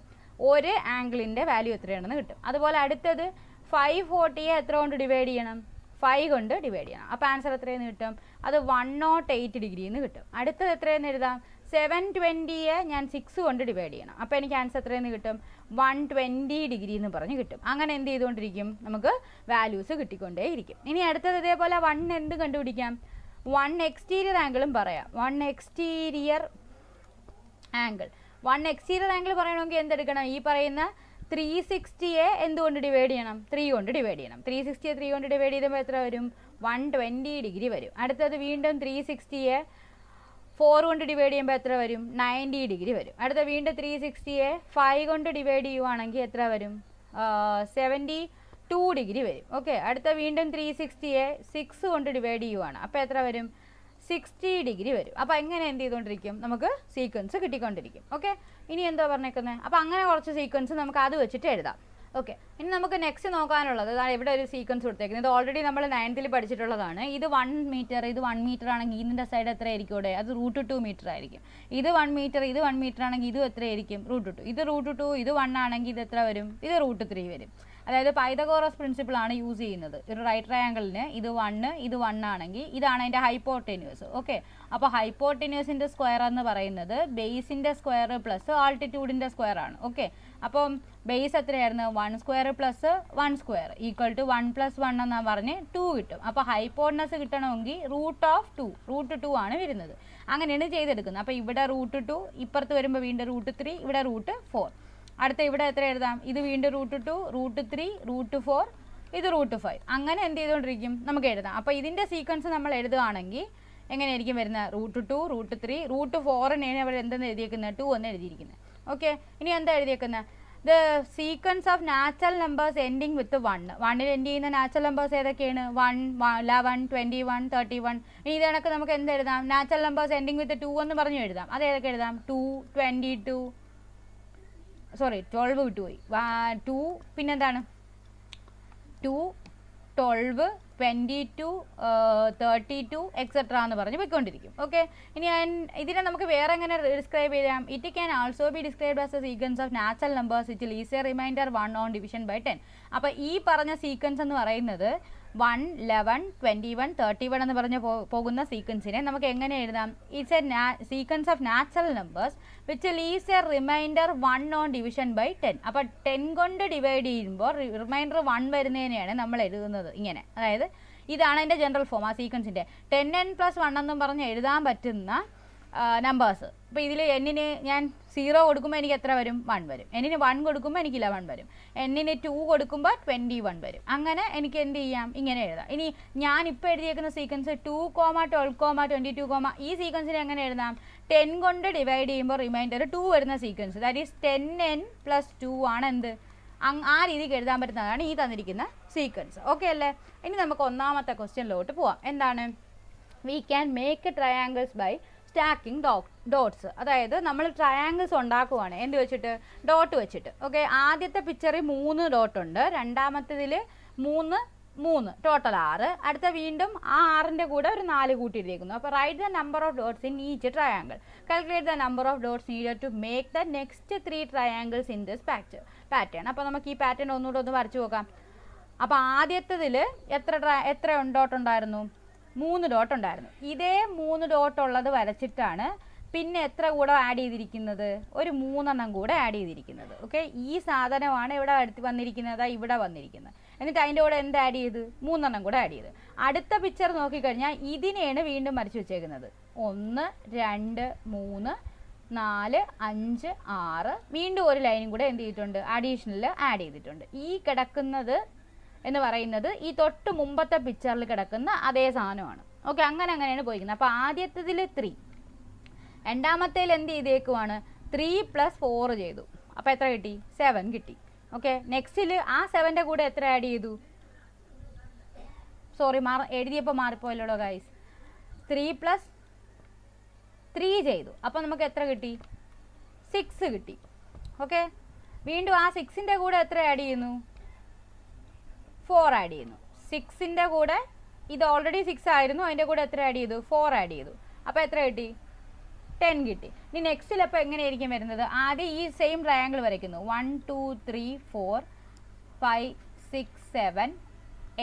ഒരു ആംഗിളിൻ്റെ വാല്യൂ എത്രയാണെന്ന് കിട്ടും. അതുപോലെ അടുത്തത് 540യെ എത്ര കൊണ്ട് ഡിവൈഡ് ചെയ്യണം, 5 കൊണ്ട് ഡിവൈഡ് ചെയ്യണം. അപ്പോൾ ആൻസർ എത്രയെന്ന് കിട്ടും, അത് 108 ഡിഗ്രി എന്ന് കിട്ടും. അടുത്തത് എത്രയെന്ന് എഴുതാം, 720യെ ഞാൻ 6 കൊണ്ട് ഡിവൈഡ് ചെയ്യണം. അപ്പോൾ എനിക്ക് ആൻസർ എത്രയെന്ന് കിട്ടും, 120 ഡിഗ്രി എന്ന് പറഞ്ഞ് കിട്ടും. അങ്ങനെ എന്ത് ചെയ്തുകൊണ്ടിരിക്കും, നമുക്ക് വാല്യൂസ് കിട്ടിക്കൊണ്ടേ ഇരിക്കും. ഇനി അടുത്തത് ഇതേപോലെ 1 എന്ത് കണ്ടുപിടിക്കാം, 1 എക്സ്റ്റീരിയർ ആംഗിളും പറയാം. 1 എക്സ്റ്റീരിയർ ആംഗിൾ പറയണമെങ്കിൽ എന്തെടുക്കണം, ഈ പറയുന്ന 360യെ എന്തുകൊണ്ട് ഡിവൈഡ് ചെയ്യണം, 3 കൊണ്ട് ഡിവൈഡ് ചെയ്യണം. 360യെ 3 കൊണ്ട് ഡിവൈഡ് ചെയ്യുമ്പോൾ എത്ര വരും, 120 ഡിഗ്രി വരും. അടുത്തത് വീണ്ടും 360യെ 4 കൊണ്ട് ഡിവൈഡ് ചെയ്യുമ്പോൾ എത്ര വരും, 90 ഡിഗ്രി വരും. അടുത്ത വീണ്ടും 360യെ 5 കൊണ്ട് ഡിവൈഡ് ചെയ്യുവാണെങ്കിൽ എത്ര വരും, 72 ഡിഗ്രി വരും. ഓക്കെ. അടുത്ത വീണ്ടും 360യെ 6 കൊണ്ട് ഡിവൈഡ് ചെയ്യുവാണ്. അപ്പോൾ എത്ര വരും, 60 ഡിഗ്രി വരും. അപ്പോൾ എങ്ങനെ എന്ത് ചെയ്തുകൊണ്ടിരിക്കും, നമുക്ക് സീക്വൻസ് കിട്ടിക്കൊണ്ടിരിക്കും. ഓക്കെ. ഇനി എന്തോ പറഞ്ഞേക്കുന്നത്, അപ്പോൾ അങ്ങനെ കുറച്ച് സീക്വൻസ് നമുക്ക് അത് വെച്ചിട്ട് എഴുതാം. ഓക്കെ. ഇനി നമുക്ക് നെക്സ്റ്റ് നോക്കാനുള്ളത്, അതാണ് ഇവിടെ ഒരു സീക്വൻസ് കൊടുത്തേക്കുന്നത്. ഇത് ഓൾറെഡി നമ്മൾ 9th പഠിച്ചിട്ടുള്ളതാണ്. ഇത് 1 മീറ്റർ, ഇത് 1 മീറ്റർ ആണെങ്കിൽ ഇതിൻ്റെ സൈഡ് എത്ര ആയിരിക്കും, ഇവിടെ അത് √2 മീറ്റർ ആയിരിക്കും. ഇത് 1 മീറ്റർ, ഇത് 1 മീറ്റർ ആണെങ്കിൽ ഇത് എത്രയായിരിക്കും, √2. ഇത് √2, ഇത് 1 ആണെങ്കിൽ ഇത് എത്ര വരും, ഇത് √3 വരും. അതായത് പൈതഗോറസ് പ്രിൻസിപ്പിൾ ആണ് യൂസ് ചെയ്യുന്നത്. ഒരു റൈറ്റ് ട്രയാങ്കിളിന് ഇത് 1 ആണെങ്കിൽ ഇതാണ് അതിൻ്റെ ഹൈപ്പോട്ടന്യൂസ്. ഓക്കെ. അപ്പോൾ ഹൈപ്പോട്ടന്യൂസിൻ്റെ സ്ക്വയർ എന്ന് പറയുന്നത് ബേസിൻ്റെ സ്ക്വയർ പ്ലസ് ആൾട്ടിറ്റ്യൂഡിൻ്റെ സ്ക്വയർ ആണ്. ഓക്കെ. അപ്പം ബേസ് എത്രയായിരുന്നു, 1 square plus 1 square equal to 1 + 1 എന്നാണ് പറഞ്ഞ് 2 കിട്ടും. അപ്പോൾ ഹൈപ്പോട്ടനസ് കിട്ടണമെങ്കിൽ √2 ആണ് വരുന്നത്. അങ്ങനെയാണ് ചെയ്തെടുക്കുന്നത്. അപ്പോൾ ഇവിടെ √2, ഇപ്പുറത്ത് വരുമ്പോൾ വീണ്ടും √3, ഇവിടെ √4. അടുത്ത ഇവിടെ എത്ര എഴുതാം, ഇത് വീണ്ടും √2, √3, √4, ഇത് √5. അങ്ങനെ എന്ത് ചെയ്തുകൊണ്ടിരിക്കും, നമുക്ക് എഴുതാം. അപ്പോൾ ഇതിൻ്റെ സീക്വൻസ് നമ്മൾ എഴുതുകയാണെങ്കിൽ എങ്ങനെയായിരിക്കും വരുന്നത്, √2, √3, √4നെയാണ് അവർ എന്തെന്ന് എഴുതിയേക്കുന്നത്, 2 എന്ന് എഴുതിയിരിക്കുന്നത്. ഓക്കെ. ഇനി എന്താ എഴുതിയേക്കുന്നത്, the sequence of natural numbers ending with 1. 1ൽ എൻഡ് ചെയ്യുന്ന നാച്ചുറൽ നമ്പേഴ്സ് ഏതൊക്കെയാണ്, 1, 11, 21, 31. ഇനി ഇത് കണക്ക് നമുക്ക് എന്ത് എഴുതാം, നാച്ചുറൽ നമ്പേഴ്സ് എൻഡിങ് വിത്ത് 2 എന്ന് പറഞ്ഞു എഴുതാം. അത് ഏതൊക്കെ എഴുതാം, 2, 22, 12 വിട്ടുപോയി, 2, പിന്നെന്താണ് 2, 12, 22, 32 എക്സെട്ര എന്ന് പറഞ്ഞ് പോയിക്കൊണ്ടിരിക്കും. ഓക്കെ. ഇനി ഇതിനെ നമുക്ക് വേറെ എങ്ങനെ ഡിസ്ക്രൈബ് ചെയ്യാം, it can also be described as a sequence of natural numbers which leaves a remainder 1 on division by 10. അപ്പോൾ ഈ പറഞ്ഞ സീക്വൻസ് എന്ന് പറയുന്നത് 1, 11, 21, 31 എന്ന് പറഞ്ഞ് പോകുന്ന സീക്വൻസിനെ നമുക്ക് എങ്ങനെ എഴുതാം, it's a sequence of natural numbers which leaves a remainder 1 on division by 10. അപ്പോൾ 10 കൊണ്ട് ഡിവൈഡ് ചെയ്യുമ്പോൾ റിമൈൻഡർ 1 വരുന്നതിനെയാണ് നമ്മൾ എഴുതുന്നത് ഇങ്ങനെ. അതായത് ഇതാണ് അതിൻ്റെ ജനറൽ ഫോം ആ സീക്വൻസിൻ്റെ. 10n + 1 എന്നും പറഞ്ഞ് എഴുതാൻ പറ്റുന്ന നമ്പേഴ്സ്. അപ്പോൾ ഇതിൽ എന്നിന് ഞാൻ 0 കൊടുക്കുമ്പോൾ എനിക്ക് എത്ര വരും, 1 വരും. എന്നിന് 1 കൊടുക്കുമ്പോൾ എനിക്ക് 11 വരും. എന്നിന് 2 കൊടുക്കുമ്പോൾ 21 വരും. അങ്ങനെ എനിക്ക് എന്ത് ചെയ്യാം, ഇങ്ങനെ എഴുതാം. ഇനി ഞാൻ ഇപ്പോൾ എഴുതിയേക്കുന്ന സീക്വൻസ് 2, 12, 22, ഈ സീക്വൻസിനെ എങ്ങനെ എഴുതാം, 10 കൊണ്ട് ഡിവൈഡ് ചെയ്യുമ്പോൾ റിമൈൻഡർ 2 വരുന്ന സീക്വൻസ്, ദാറ്റ് ഈസ് 10n + 2 ആണ് എന്ത്, ആ രീതിക്ക് എഴുതാൻ പറ്റുന്നതാണ് ഈ തന്നിരിക്കുന്ന സീക്വൻസ്. ഓക്കെ അല്ലേ. ഇനി നമുക്ക് ഒന്നാമത്തെ ക്വസ്റ്റ്യനിലോട്ട് പോവാം. എന്താണ്, we can make triangles by stacking dots. അതായത് നമ്മൾ ട്രയാങ്കിൾസ് ഉണ്ടാക്കുവാണ് എന്ത് വെച്ചിട്ട്, ഡോട്ട് വെച്ചിട്ട്. ഓക്കെ. ആദ്യത്തെ പിക്ചറിൽ 3 ഡോട്ട് ഉണ്ട്, രണ്ടാമത്തേതിൽ 3 ടോട്ടൽ 6. അടുത്ത വീണ്ടും ആ 6ൻ്റെ കൂടെ ഒരു 4 കൂട്ടിയിട്ടേക്കുന്നു. അപ്പോൾ write the number of dots in each triangle. Calculate the number of dots needed to make the next 3 triangles in this pattern. അപ്പോൾ നമുക്ക് ഈ പാറ്റേൺ ഒന്നുകൂടെ ഒന്ന് വരച്ചു നോക്കാം. അപ്പോൾ ആദ്യത്തതിൽ എത്ര ഡോട്ട് ഉണ്ടായിരുന്നു? 3 ഡോട്ട് ഉണ്ടായിരുന്നു. ഇതേ 3 ഡോട്ട് ഉള്ളത് വരച്ചിട്ടാണ് പിന്നെ എത്ര കൂടെ ആഡ് ചെയ്തിരിക്കുന്നത്? ഒരു 3 കൂടെ ആഡ് ചെയ്തിരിക്കുന്നത്. ഓക്കെ, ഈ സാധനമാണ് ഇവിടെ വന്നിരിക്കുന്നത്, ഇവിടെ വന്നിരിക്കുന്നത്. എന്നിട്ട് അതിൻ്റെ കൂടെ എന്ത് ആഡ് ചെയ്ത്? 3 കൂടെ ആഡ് ചെയ്ത്. അടുത്ത പിക്ചർ നോക്കിക്കഴിഞ്ഞാൽ ഇതിനെയാണ് വീണ്ടും വരച്ച് വെച്ചേക്കുന്നത്. 1 2 3 4 5 6. വീണ്ടും ഒരു ലൈനും കൂടെ എന്ത് ചെയ്തിട്ടുണ്ട്? അഡീഷണൽ ആഡ് ചെയ്തിട്ടുണ്ട്. ഈ കിടക്കുന്നത് എന്ന് പറയുന്നത് ഈ തൊട്ട് മുമ്പത്തെ പിക്ചറിൽ കിടക്കുന്ന അതേ സാധനമാണ്. ഓക്കെ, അങ്ങനെയാണ് പോയിരിക്കുന്നത്. അപ്പോൾ ആദ്യത്തതിൽ 3, രണ്ടാമത്തേൽ എന്ത് ചെയ്തേക്കുവാണ്? 3 + 4 ചെയ്തു. അപ്പോൾ എത്ര കിട്ടി? 7 കിട്ടി. ഓക്കെ, നെക്സ്റ്റിൽ ആ 7ൻ്റെ കൂടെ എത്ര ആഡ് ചെയ്തു? സോറി, എഴുതിയപ്പോൾ മാറിപ്പോയല്ലോ ഗൈസ്. 3 + 3 ചെയ്തു. അപ്പോൾ നമുക്ക് എത്ര കിട്ടി? 6 കിട്ടി. ഓക്കെ, വീണ്ടും ആ 6ൻ്റെ കൂടെ എത്ര ആഡ് ചെയ്യുന്നു? 4 ആഡ് ചെയ്യുന്നു. 6ൻ്റെ കൂടെ ഇത് ഓൾറെഡി 6 ആയിരുന്നു, അതിൻ്റെ കൂടെ എത്ര ആഡ് ചെയ്തു? 4 ആഡ് ചെയ്തു. അപ്പോൾ എത്ര കിട്ടി? 10 കിട്ടി. ഇനി നെക്സ്റ്റിൽ അപ്പോൾ എങ്ങനെയായിരിക്കും വരുന്നത്? ആദ്യം ഈ സെയിം ട്രയാങ്കിൾ വരയ്ക്കുന്നു. 1 2 3 4 5 6 7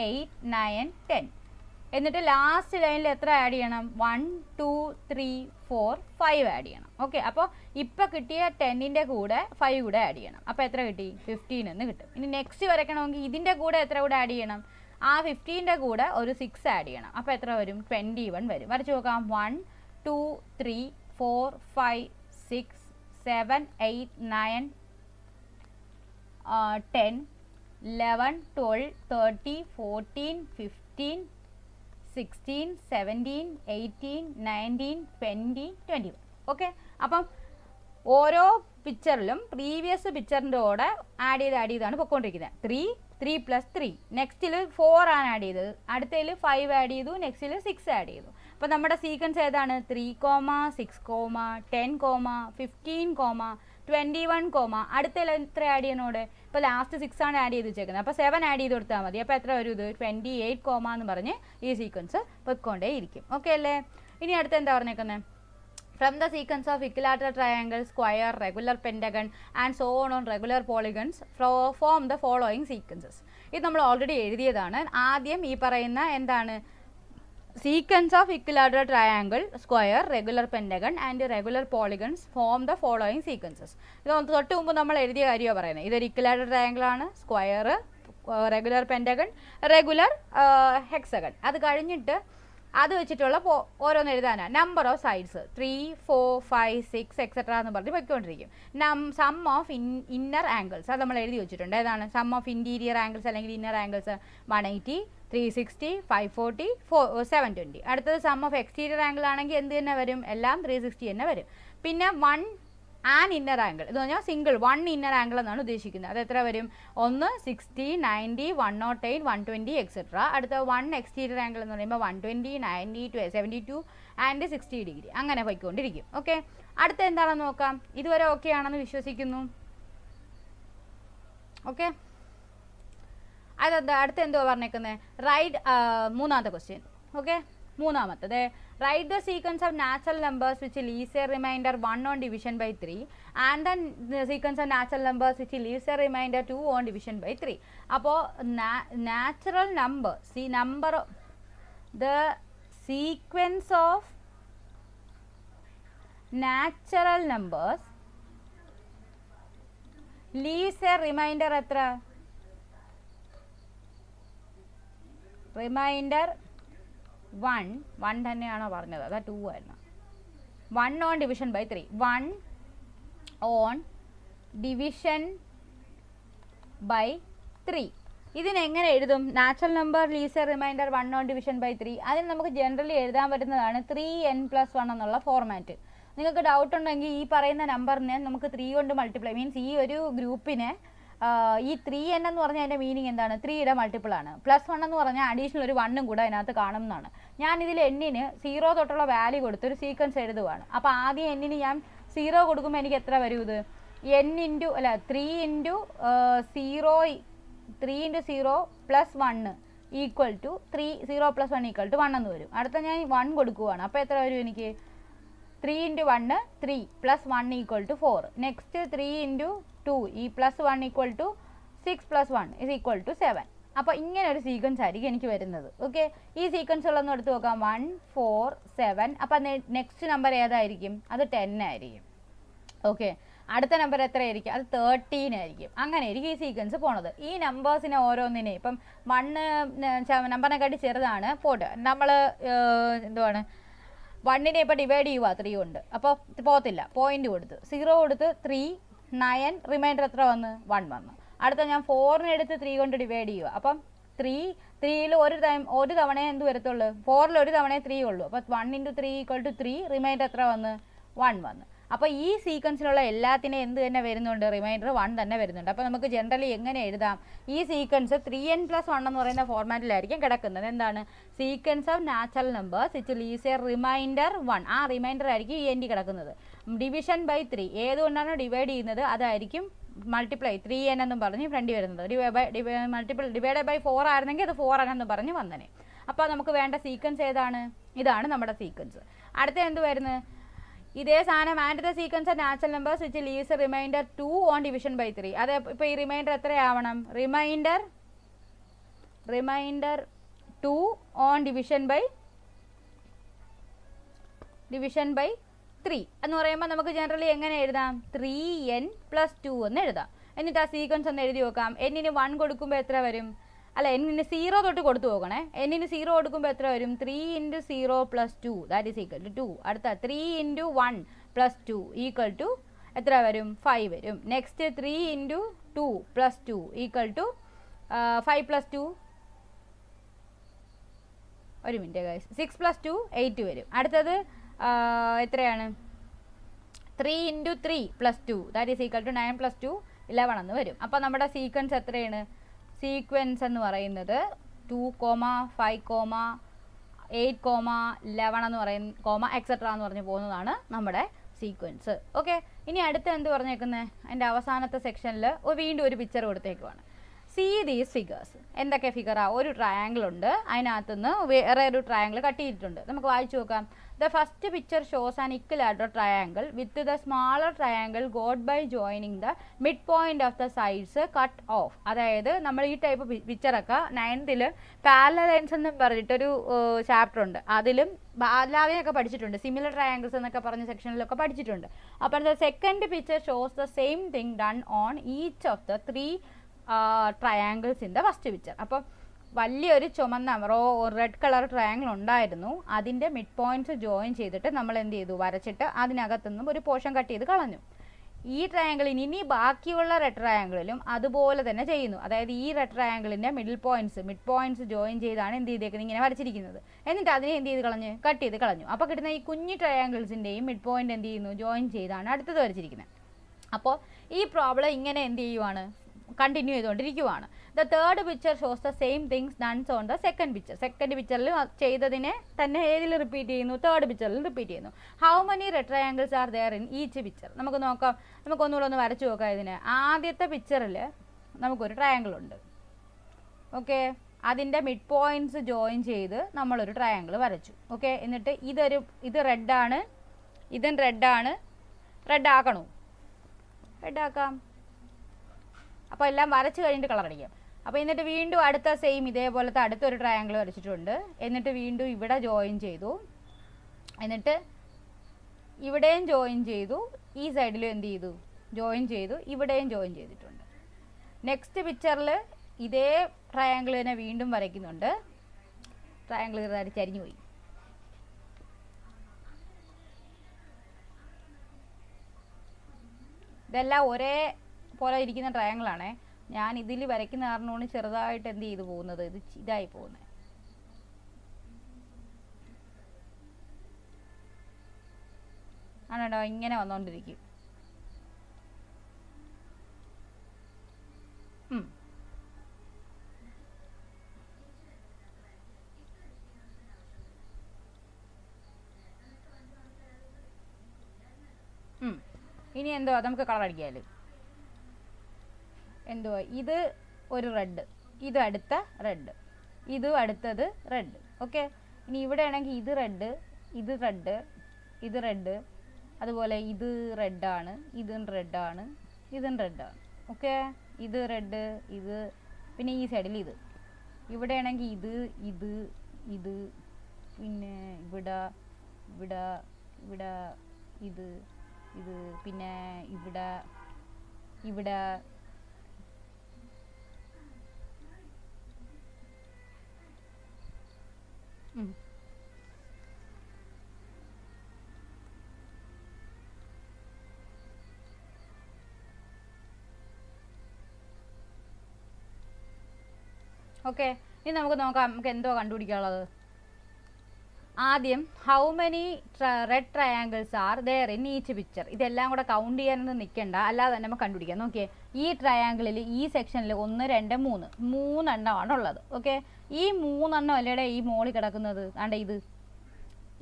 8 9 10. എന്നിട്ട് ലാസ്റ്റ് ലൈനിൽ എത്ര ആഡ് ചെയ്യണം? 1 2 3 4 5 ആഡ് ചെയ്യണം. ഓക്കെ, അപ്പോൾ ഇപ്പോൾ കിട്ടിയ 10ൻ്റെ കൂടെ 5 കൂടെ ആഡ് ചെയ്യണം. അപ്പോൾ എത്ര കിട്ടി? 15 എന്ന് കിട്ടും. ഇനി നെക്സ്റ്റ് വരയ്ക്കണമെങ്കിൽ ഇതിൻ്റെ കൂടെ എത്ര കൂടെ ആഡ് ചെയ്യണം? ആ 15ൻ്റെ കൂടെ ഒരു 6 ആഡ് ചെയ്യണം. അപ്പോൾ എത്ര വരും? 21 വരും. വരച്ച് നോക്കാം. 1 2 3 4 5 6 7 8 9 10 11 12 13 14 15 16 17 18 19 20 21. ഓക്കെ, അപ്പം ഓരോ പിക്ചറിലും പ്രീവിയസ് പിക്ചറിൻ്റെ കൂടെ ആഡ് ചെയ്താണ് പൊയ്ക്കൊണ്ടിരിക്കുന്നത്. 3 3 + 3. നെക്സ്റ്റിൽ 4 ആണ് ആഡ് ചെയ്തത്, അടുത്തതിൽ 5 ആഡ് ചെയ്തു, നെക്സ്റ്റിൽ 6 ആഡ് ചെയ്തു. അപ്പോൾ നമ്മുടെ സീക്വൻസ് ഏതാണ്? 3, 6, 10, 15, 21, അടുത്തതിൽ എത്ര ആഡ് ചെയ്യണോടെ? ഇപ്പോൾ ലാസ്റ്റ് 6 ആണ് ആഡ് ചെയ്ത് വെച്ചേക്കുന്നത്. അപ്പോൾ 7 ആഡ് ചെയ്ത് കൊടുത്താൽ മതി. അപ്പോൾ എത്ര വരും? ഇത് 28, എന്ന് പറഞ്ഞ് ഈ സീക്വൻസ് പൊയ്ക്കൊണ്ടേ ഇരിക്കും. ഓക്കെ അല്ലേ? ഇനി അടുത്ത് എന്താ പറഞ്ഞേക്കുന്നത്? From the sequence of equilateral triangle, square, regular pentagon and so on regular polygons form the following sequences. ഇത് നമ്മൾ ഓൾറെഡി എഴുതിയതാണ്. ആദ്യം ഈ പറയുന്ന എന്താണ്? Sequence of equilateral triangle, square, regular pentagon and regular polygons form the following sequences. ഇത് തൊട്ട് മുമ്പ് നമ്മൾ എഴുതിയ കാര്യമാണ് പറയുന്നത്. ഇതൊരു equilateral triangle ആണ്, square, regular pentagon, regular hexagon. അത് കഴിഞ്ഞിട്ട് അത് വെച്ചിട്ടുള്ള ഓരോന്ന് എഴുതാനാണ്. നമ്പർ ഓഫ് സൈഡ്സ് 3 4 5 6 എക്സെട്ര എന്ന് പറഞ്ഞ് പൊയ്ക്കൊണ്ടിരിക്കും. സം ഓഫ് ഇന്നർ ആംഗിൾസ് അത് നമ്മൾ എഴുതി വെച്ചിട്ടുണ്ട്. ഏതാണ്? സം ഓഫ് ഇൻറ്റീരിയർ ആംഗിൾസ് അല്ലെങ്കിൽ ഇന്നർ ആംഗിൾസ് 180 360 540 720. അടുത്തത് സം ഓഫ് എക്സ്റ്റീരിയർ ആംഗിൾ ആണെങ്കിൽ എന്ത് തന്നെ വരും? എല്ലാം 360 തന്നെ വരും. പിന്നെ 1 ആൻ ഇന്നർ ആംഗിൾ എന്ന് പറഞ്ഞാൽ സിംഗിൾ 1 ഇന്നർ ആംഗിൾ എന്നാണ് ഉദ്ദേശിക്കുന്നത്. അത് എത്ര വരും? 1 60 90 108 120 എക്സെട്ര. അടുത്ത 1 എക്സ്റ്റീരിയർ ആംഗിൾ എന്ന് പറയുമ്പോൾ 120 90 72 ആൻഡ് 60 ഡിഗ്രി അങ്ങനെ പോയിക്കൊണ്ടിരിക്കും. ഓക്കെ, അടുത്ത എന്താണെന്ന് നോക്കാം. ഇതുവരെ ഓക്കെ ആണെന്ന് വിശ്വസിക്കുന്നു. ഓക്കെ, അതെന്താ? അടുത്ത എന്തോ പറഞ്ഞേക്കുന്നത്? റൈറ്റ് മൂന്നാമത്തെ ക്വസ്റ്റ്യൻ. ഓക്കെ, മൂന്നാമത്തത് write the sequence of natural numbers which leaves a remainder 1 on division by 3 and then the sequence of natural numbers which leaves a remainder 2 on division by 3. അപ്പോൾ natural number, see number, the sequence of natural numbers leaves a remainder എത്ര? Remainder 1 തന്നെയാണോ പറഞ്ഞത്? അതാ 2 ആയിരുന്നു. 1 on division by 3. 1 on division by 3. ഇതിനെങ്ങനെ എഴുതും? Natural number leaves a remainder 1 on division by 3. അതിന് നമുക്ക് ജനറലി എഴുതാൻ പറ്റുന്നതാണ് 3n+1 എന്നുള്ള ഫോർമാറ്റ്. നിങ്ങൾക്ക് ഡൗട്ട് ഉണ്ടെങ്കിൽ ഈ പറയുന്ന നമ്പറിനെ നമുക്ക് 3 കൊണ്ട് മൾട്ടിപ്ലൈ, മീൻസ് ഈ ഒരു ഗ്രൂപ്പിനെ ഈ 3n എന്ന് പറഞ്ഞാൽ അതിൻ്റെ മീനിങ് എന്താണ്? 3യുടെ മൾട്ടിപ്പിൾ ആണ്. +1 എന്ന് പറഞ്ഞാൽ അഡീഷണൽ ഒരു 1 കൂടെ അതിനകത്ത് കാണും എന്നാണ്. ഞാനിതിൽ n-ന് 0 തൊട്ടുള്ള വാല്യൂ കൊടുത്ത് ഒരു സീക്വൻസ് എഴുതുവാണ്. അപ്പോൾ ആദ്യം n-ന് ഞാൻ 0 കൊടുക്കുമ്പോൾ എനിക്ക് എത്ര വരും? ഇത് 3 × 0 + 1 ഈക്വൽ ടു 3 0 + 1 ഈക്വൽ ടു 1 എന്ന് വരും. അടുത്ത ഞാൻ 1 കൊടുക്കുവാണ്. അപ്പോൾ എത്ര വരും എനിക്ക്? 3 × 1 3 + 1 ഈക്വൽ ടു 4. നെക്സ്റ്റ് 3 × 2 ഈ +1 equal to 6 + 1 is equal to 7. അപ്പോൾ ഇങ്ങനെ ഒരു സീക്വൻസ് ആയിരിക്കും എനിക്ക് വരുന്നത്. ഓക്കെ, ഈ സീക്വൻസുകളൊന്നും എടുത്ത് നോക്കാം. 1 4 7. അപ്പോൾ നെക്സ്റ്റ് നമ്പർ ഏതായിരിക്കും? അത് 10 ആയിരിക്കും. ഓക്കെ, അടുത്ത നമ്പർ എത്രയായിരിക്കും? അത് 13 ആയിരിക്കും. അങ്ങനെ ആയിരിക്കും ഈ സീക്വൻസ് പോണത്. ഈ നമ്പേഴ്സിനെ ഓരോന്നിനെ ഇപ്പം 1 നമ്പറിനെക്കാട്ടി ചെറുതാണ് പോട്ട്, നമ്മൾ എന്തുവാണ് 1നെ ഇപ്പോൾ ഡിവൈഡ് ചെയ്യുക 3 കൊണ്ട്, അപ്പോൾ പോകത്തില്ല. പോയിന്റ് കൊടുത്ത് 0 കൊടുത്ത് 3 9 റിമൈൻഡർ എത്ര വന്ന്? 1 വന്നു. അടുത്ത ഞാൻ 4നെ എടുത്ത് 3 കൊണ്ട് ഡിവൈഡ് ചെയ്യുക. അപ്പം 3ൽ ഒരു തവണ എന്ത് വരത്തുള്ളൂ? 4ൽ ഒരു തവണയെ 3 ഉള്ളൂ. അപ്പോൾ 1 × 3 = 3. റിമൈൻഡർ എത്ര വന്ന്? 1 വന്ന്. അപ്പോൾ ഈ സീക്വൻസിലുള്ള എല്ലാത്തിനും എന്ത് തന്നെ വരുന്നുണ്ട്? റിമൈൻഡർ 1 തന്നെ വരുന്നുണ്ട്. അപ്പോൾ നമുക്ക് ജനറലി എങ്ങനെ എഴുതാം? ഈ സീക്വൻസ് 3n + 1 എന്ന് പറയുന്ന ഫോർമാറ്റിലായിരിക്കും കിടക്കുന്നത്. എന്താണ്? Sequence of natural numbers which leaves a remainder 1. ആ റിമൈൻഡർ ആയിരിക്കും ഈ എൻഡ് കിടക്കുന്നത്. ഡിവിഷൻ ബൈ 3 ഏതുകൊണ്ടാണോ ഡിവൈഡ് ചെയ്യുന്നത് അതായിരിക്കും മൾട്ടിപ്ലൈ 3n എന്നും പറഞ്ഞ് ഫ്രണ്ട് വരുന്നത്. ഡിവൈഡ് ബൈ 4 ആയിരുന്നെങ്കിൽ അത് 4n എന്ന് പറഞ്ഞ് വന്നനെ. അപ്പോൾ നമുക്ക് വേണ്ട സീക്വൻസ് ഏതാണ്? ഇതാണ് നമ്മുടെ സീക്വൻസ്. അടുത്ത എന്ത് വരുന്നത്? ഇതേ സാധനം and the sequence of natural numbers which leaves remainder 2 on division by 3. അത് ഇപ്പോൾ ഈ റിമൈൻഡർ എത്രയാവണം? റിമൈൻഡർ 2 ഓൺ ഡിവിഷൻ ബൈ 3 എന്ന് പറയുമ്പോൾ നമുക്ക് ജനറലി എങ്ങനെ എഴുതാം? 3n + 2 എന്ന് എഴുതാം. എന്നിട്ട് ആ സീക്വൻസ് ഒന്ന് എഴുതി നോക്കാം. എന്നിന് 1 കൊടുക്കുമ്പോൾ എത്ര വരും? അല്ല, എന്നിന് 0 തൊട്ട് കൊടുത്തു നോക്കണേ. എന്നിന് 0 കൊടുക്കുമ്പോൾ എത്ര വരും? 3 × 0 + 2 ദാറ്റ് ഈസ് ഈക്വൽ ടു 2. അടുത്ത 3 × 1 + 2 ഈക്വൽ ടു എത്ര വരും? 5 വരും. നെക്സ്റ്റ് 3 × 2 + 2 ഈക്വൽ ടു 5 + 2 ഒരു മിനിറ്റ് ഗൈസ്, 6 + 2 8 വരും. അടുത്തത് എത്രയാണ്? 3 × 3 + 2 ദാറ്റ് ഈസ് ഈക്വൽ ടു 9 + 2 11 എന്ന് വരും. അപ്പോൾ നമ്മുടെ സീക്വൻസ് എത്രയാണ്? സീക്വൻസ് എന്ന് പറയുന്നത് 2, 5, 8, 11 എന്ന് പറയുന്ന എക്സെട്ര എന്ന് പറഞ്ഞ് പോകുന്നതാണ് നമ്മുടെ സീക്വൻസ്. ഓക്കെ, ഇനി അടുത്ത എന്ത് പറഞ്ഞേക്കുന്നത്? അതിൻ്റെ അവസാനത്തെ സെക്ഷനിൽ വീണ്ടും ഒരു പിക്ചർ കൊടുത്തേക്കുവാണ്. See these figures. എന്തൊക്കെ ഫിഗറാണ്? ഒരു ട്രയാങ്കിൾ ഉണ്ട്, അതിനകത്തുനിന്ന് വേറെ ഒരു ട്രയാങ്കിൾ കട്ട് ചെയ്തിട്ടുണ്ട്. നമുക്ക് വായിച്ചു നോക്കാം. The first picture shows an equilateral triangle with the smaller triangle got by joining the mid point of the sides cut off. അതായത് നമ്മൾ ഈ ടൈപ്പ് പിക്ചറൊക്കെ 9th പാരലൽ ലൈൻസ് എന്ന് പറഞ്ഞിട്ടൊരു ചാപ്റ്റർ ഉണ്ട്. അതിലും എല്ലാവരെയൊക്കെ പഠിച്ചിട്ടുണ്ട്. സിമിലർ ട്രയാങ്കിൾസ് എന്നൊക്കെ പറഞ്ഞ സെക്ഷനിലൊക്കെ പഠിച്ചിട്ടുണ്ട്. അപ്പോൾ the second picture shows the same thing done on each of the 3 triangles in the first picture. അപ്പോൾ വലിയൊരു ചുമന്ന റെഡ് കളർ ട്രയാങ്കിൾ ഉണ്ടായിരുന്നു. അതിൻ്റെ മിഡ് പോയിന്റ്സ് ജോയിൻ ചെയ്തിട്ട് നമ്മൾ എന്ത് ചെയ്തു? വരച്ചിട്ട് അതിനകത്തുനിന്നും ഒരു പോർഷൻ കട്ട് ചെയ്ത് കളഞ്ഞു. ഈ ട്രയാങ്കിളിന് ഇനി ബാക്കിയുള്ള റെഡ് ട്രയാങ്കിളിലും അതുപോലെ തന്നെ ചെയ്യുന്നു. അതായത് ഈ റെഡ് ട്രയാങ്കിളിൻ്റെ മിഡ് പോയിന്റ്സ് ജോയിൻ ചെയ്താണ് എന്ത് ചെയ്തേക്കുന്നത്? ഇങ്ങനെ വരച്ചിരിക്കുന്നത്. എന്നിട്ട് അതിനെ എന്ത് ചെയ്ത് കളഞ്ഞ്? കട്ട് ചെയ്ത് കളഞ്ഞു. അപ്പോൾ കിട്ടുന്ന ഈ കുഞ്ഞു ട്രയാങ്കിൾസിൻ്റെയും മിഡ് പോയിന്റ് എന്ത് ചെയ്യുന്നു? ജോയിൻ ചെയ്താണ് അടുത്തത് വരച്ചിരിക്കുന്നത്. അപ്പോൾ ഈ പ്രോബ്ലം ഇങ്ങനെ എന്ത് ചെയ്യുവാണ്? കണ്ടിന്യൂ ചെയ്തുകൊണ്ടിരിക്കുവാണ്. The third picture shows the same things done on the second picture. Second പിക്ചറിൽ ചെയ്തതിനെ തന്നെ ഏതിൽ റിപ്പീറ്റ് ചെയ്യുന്നു? തേർഡ് പിക്ചറിൽ റിപ്പീറ്റ് ചെയ്യുന്നു. How many red triangles are there in each picture? നമുക്ക് നോക്കാം. നമുക്കൊന്നുകൂടെ ഒന്ന് വരച്ചു നോക്കാം ഇതിന്. ആദ്യത്തെ പിക്ചറിൽ നമുക്കൊരു ട്രയാങ്കിൾ ഉണ്ട്. ഓക്കെ, അതിൻ്റെ മിഡ് പോയിന്റ്സ് ജോയിൻ ചെയ്ത് നമ്മളൊരു ട്രയാങ്കിൾ വരച്ചു. ഓക്കെ, എന്നിട്ട് ഇത് റെഡാണ്, ഇതും റെഡാണ്. റെഡ് ആക്കണോ? റെഡാക്കാം. അപ്പോൾ എല്ലാം വരച്ച് കഴിഞ്ഞിട്ട് കളർ അടിക്കാം. അപ്പോൾ എന്നിട്ട് വീണ്ടും അടുത്ത സെയിം ഇതേപോലത്തെ അടുത്തൊരു ട്രയാങ്കിൾ വരച്ചിട്ടുണ്ട്. എന്നിട്ട് വീണ്ടും ഇവിടെ ജോയിൻ ചെയ്തു. എന്നിട്ട് ഇവിടെയും ജോയിൻ ചെയ്തു. ഈ സൈഡിലും എന്ത് ചെയ്തു? ജോയിൻ ചെയ്തു. ഇവിടെയും ജോയിൻ ചെയ്തിട്ടുണ്ട്. നെക്സ്റ്റ് പിക്ചറിൽ ഇതേ ട്രയാങ്കിൾ തന്നെ വീണ്ടും വരയ്ക്കുന്നുണ്ട്. ട്രയാങ്കിൾ ചരിഞ്ഞു പോയി. ഇതെല്ലാം ഒരേ പോലെ ഇരിക്കുന്ന ട്രയാങ്കിളാണേ. ഞാൻ ഇതിൽ വരയ്ക്കുന്ന കാരണമാണ് ചെറുതായിട്ട് എന്ത് ചെയ്തു പോകുന്നത്? ഇതായി പോകുന്നത്. ആണോ? ഇങ്ങനെ വന്നുകൊണ്ടിരിക്കും. ഇനി എന്തുവാ? നമുക്ക് കളർ അടിക്കാമല്ലോ. എന്തുവാ? ഇത് ഒരു റെഡ്, ഇത് അടുത്ത റെഡ്, ഇതും അടുത്തത് റെഡ്. ഓക്കെ, ഇനി ഇവിടെ ആണെങ്കിൽ ഇത് റെഡ്, ഇത് റെഡ്, ഇത് റെഡ്, അതുപോലെ ഇത് റെഡാണ്, ഇതും റെഡാണ്, ഇതും റെഡാണ്. ഓക്കെ, ഇത് റെഡ്, ഇത്, പിന്നെ ഈ സൈഡിൽ ഇത്. ഇവിടെ ആണെങ്കിൽ ഇത് ഇത് ഇത്, പിന്നെ ഇവിടെ ഇവിടെ ഇവിടെ ഇത് ഇത്, പിന്നെ ഇവിടെ ഇവിടെ ഓക്കെ. ഇനി നമുക്ക് നോക്കാം നമുക്ക് എന്തോ കണ്ടുപിടിക്കാനുള്ളത്. ആദ്യം how many red triangles are there in each picture. ഇതെല്ലാം കൂടെ കൗണ്ട് ചെയ്യാനൊന്നും നിൽക്കണ്ട, അല്ലാതെ തന്നെ നമുക്ക് കണ്ടുപിടിക്കാം. നോക്കിയേ, ഈ ട്രയാങ്കിളിൽ ഈ സെക്ഷനിൽ 1 2 3 എണ്ണമാണ് ഉള്ളത്. ഓക്കെ, ഈ 3 എണ്ണം അല്ലേടെ ഈ മോളിൽ കിടക്കുന്നത്. ആണ്ട ഇത്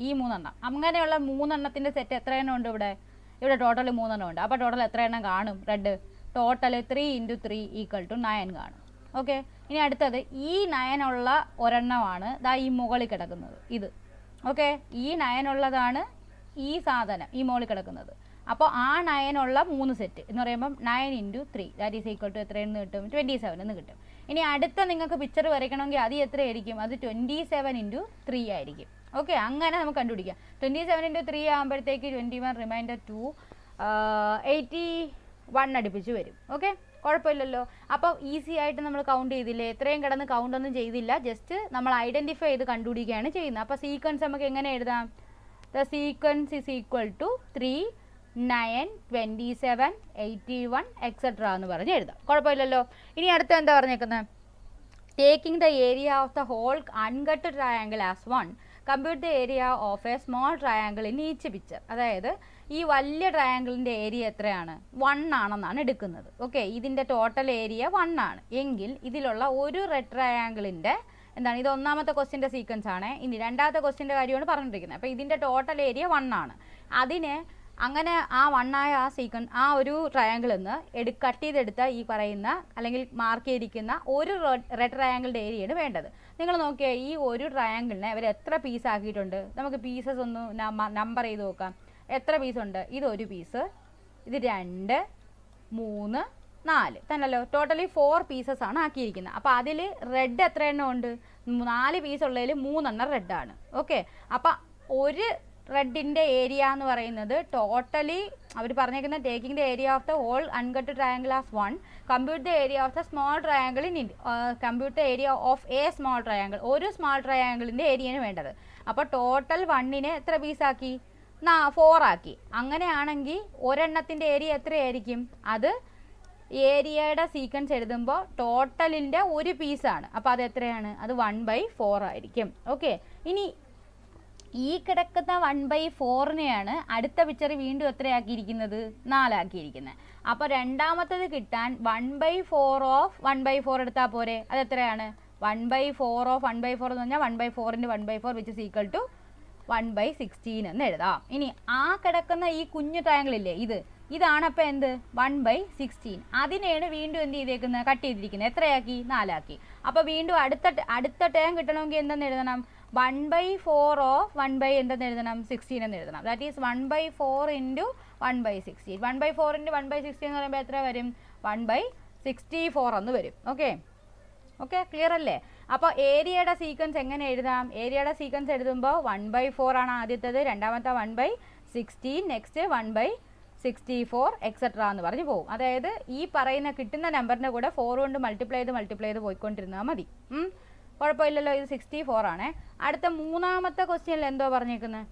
ഈ 3 എണ്ണം. അങ്ങനെയുള്ള 3 എണ്ണത്തിൻ്റെ സെറ്റ് എത്ര എണ്ണം ഉണ്ട് ഇവിടെ? ഇവിടെ ടോട്ടൽ 3 എണ്ണം ഉണ്ട്. അപ്പോൾ ടോട്ടൽ എത്ര എണ്ണം കാണും റെഡ്? ടോട്ടൽ 3 × 3 = 9 കാണും. ഓക്കെ, ഇനി അടുത്തത് ഈ 9 ഉള്ള ഒരെണ്ണമാണ് ദാ ഈ മുകളിൽ കിടക്കുന്നത് ഇത്. ഓക്കെ, ഈ 9 ഉള്ളതാണ് ഈ സാധനം ഈ മുകളിൽ കിടക്കുന്നത്. അപ്പോൾ ആ 9 ഉള്ള 3 സെറ്റ് എന്ന് പറയുമ്പം 9 × 3 ദാറ്റ് ഈസ് ഈക്വൽ ടു എത്രയെന്ന് കിട്ടും? 27 എന്ന് കിട്ടും. ഇനി അടുത്ത നിങ്ങൾക്ക് പിക്ചർ വരയ്ക്കണമെങ്കിൽ അത് എത്രയായിരിക്കും? അത് 27 × 3 ആയിരിക്കും. ഓക്കെ, അങ്ങനെ നമുക്ക് കണ്ടുപിടിക്കാം. 27 × 3 ആകുമ്പോഴത്തേക്ക് 21 റിമൈൻഡർ 2 81 അടുപ്പിച്ച് വരും. ഓക്കെ, കുഴപ്പമില്ലല്ലോ. അപ്പോൾ ഈസി ആയിട്ട് നമ്മൾ കൗണ്ട് ചെയ്തില്ലേ? എത്രയും കിടന്ന് കൗണ്ട് ഒന്നും ചെയ്തില്ല, ജസ്റ്റ് നമ്മൾ ഐഡൻറ്റിഫൈ ചെയ്ത് കണ്ടുപിടിക്കുകയാണ് ചെയ്യുന്നത്. അപ്പോൾ സീക്വൻസ് നമുക്ക് എങ്ങനെ എഴുതാം? The sequence is equal to 3 9 27 81 etcetera എന്ന് പറഞ്ഞ് എഴുതാം. കുഴപ്പമില്ലല്ലോ. ഇനി അടുത്ത എന്താ പറഞ്ഞേക്കുന്നത്? Taking the area of the whole uncut triangle as 1 compute the area of a small triangle in each picture. അതായത് ഈ വലിയ ട്രയാങ്കിളിൻ്റെ ഏരിയ എത്രയാണ്? 1 ആണെന്നാണ് എടുക്കുന്നത്. ഓക്കെ, ഇതിൻ്റെ ടോട്ടൽ ഏരിയ 1 ആണ് എങ്കിൽ ഇതിലുള്ള ഒരു റെഡ് ട്രയാങ്കിളിൻ്റെ എന്താണ്? ഇത് ഒന്നാമത്തെ ക്വസ്റ്റ്യൻ്റെ സീക്വൻസ് ആണ്. ഇനി രണ്ടാമത്തെ ക്വസ്റ്റ്യൻ്റെ കാര്യമാണ് പറഞ്ഞിരിക്കുന്നത്. അപ്പോൾ ഇതിൻ്റെ ടോട്ടൽ ഏരിയ 1 ആണ്. അതിന് അങ്ങനെ ആ 1 ആയ ആ സീക്വൻസ് ആ ഒരു ട്രയാങ്കിളിൽ നിന്ന് കട്ട് ചെയ്തെടുത്ത ഈ പറയുന്ന അല്ലെങ്കിൽ മാർക്ക് ചെയ്തിരിക്കുന്ന ഒരു റെഡ് ട്രയാങ്കിളിൻ്റെ ഏരിയയാണ് വേണ്ടത്. നിങ്ങൾ നോക്കിയാൽ ഈ ഒരു ട്രയാങ്കിളിനെ അവർ എത്ര പീസ് ആക്കിയിട്ടുണ്ട്? നമുക്ക് പീസസ് ഒന്ന് നമ്പർ ചെയ്ത് നോക്കാം. എത്ര പീസുണ്ട്? ഇത് 1 പീസ്, ഇത് 2 3 4 തന്നല്ലോ. ടോട്ടലി 4 പീസസ് ആണ് ആക്കിയിരിക്കുന്നത്. അപ്പോൾ അതിൽ റെഡ് എത്ര എണ്ണം ഉണ്ട്? 4 പീസ് ഉള്ളതിൽ 3 എണ്ണം റെഡാണ്. ഓക്കെ, അപ്പോൾ ഒരു റെഡിൻ്റെ ഏരിയ എന്ന് പറയുന്നത് ടോട്ടലി അവർ പറഞ്ഞേക്കുന്നത് taking the area of the whole uncut triangle as 1 compute the area of the small triangle in compute the area of a small triangle. ഒരു സ്മോൾ ട്രയാങ്കിളിൻ്റെ ഏരിയയാണ് വേണ്ടത്. അപ്പോൾ ടോട്ടൽ 1നെ എത്ര പീസാക്കി? 4 ആക്കി. അങ്ങനെയാണെങ്കിൽ ഒരെണ്ണത്തിൻ്റെ ഏരിയ എത്രയായിരിക്കും? അത് ഏരിയയുടെ സീക്വൻസ് എഴുതുമ്പോൾ ടോട്ടലിൻ്റെ ഒരു പീസാണ്. അപ്പോൾ അത് എത്രയാണ്? അത് 1/4 ആയിരിക്കും. ഓക്കെ, ഇനി ഈ കിടക്കുന്ന 1/4നെയാണ് അടുത്ത പിക്ചർ വീണ്ടും എത്രയാക്കിയിരിക്കുന്നത്? 4 ആക്കിയിരിക്കുന്നത്. അപ്പോൾ രണ്ടാമത്തത് കിട്ടാൻ 1/4 ഓഫ് 1/4 എടുത്താൽ പോരെ? അത് എത്രയാണ്? 1/4 ഓഫ് 1/4 എന്ന് പറഞ്ഞാൽ 1/4 × 1/4 വിച്ച് ഇസ് ഈക്വൽ ടു 1/16 എന്ന് എഴുതാം. ഇനി ആ കിടക്കുന്ന ഈ കുഞ്ഞു ട്രയാങ്കിളില്ലേ ഇതാണ് അപ്പോൾ എന്ത്? 1/16. അതിനെയാണ് വീണ്ടും എന്ത് ചെയ്തേക്കുന്നത്? കട്ട് ചെയ്തിരിക്കുന്നത്. എത്രയാക്കി? 4 ആക്കി. അപ്പോൾ വീണ്ടും അടുത്ത ടേം കിട്ടണമെങ്കിൽ എന്തെന്ന് എഴുതണം? 1/4 ഓഫ് 1 എന്തെന്ന് എഴുതണം? 16 എന്ന് എഴുതണം. That is 1/4 × 1/16. 1/4 × 1/16 എന്ന് പറയുമ്പോൾ എത്ര വരും? 1/64 എന്ന് വരും. ഓക്കെ ഓക്കെ, ക്ലിയർ അല്ലേ? അപ്പോൾ ഏരിയയുടെ സീക്വൻസ് എങ്ങനെ എഴുതാം? ഏരിയയുടെ സീക്വൻസ് എഴുതുമ്പോൾ 1/4 ആണ് ആദ്യത്തേത്, രണ്ടാമത്തെ 1/16, നെക്സ്റ്റ് 1/64 എക്സെട്ര എന്ന് പറഞ്ഞ് പോകും. അതായത് ഈ പറയുന്ന കിട്ടുന്ന നമ്പറിൻ്റെ കൂടെ 4 കൊണ്ട് മൾട്ടിപ്ലൈ ചെയ്ത് പോയിക്കൊണ്ടിരുന്നാൽ മതി. കുഴപ്പമില്ലല്ലോ. ഇത് 64 ആണ്. അടുത്ത മൂന്നാമത്തെ ക്വസ്റ്റ്യനിൽ എന്തോ പറഞ്ഞേക്കുന്നത്?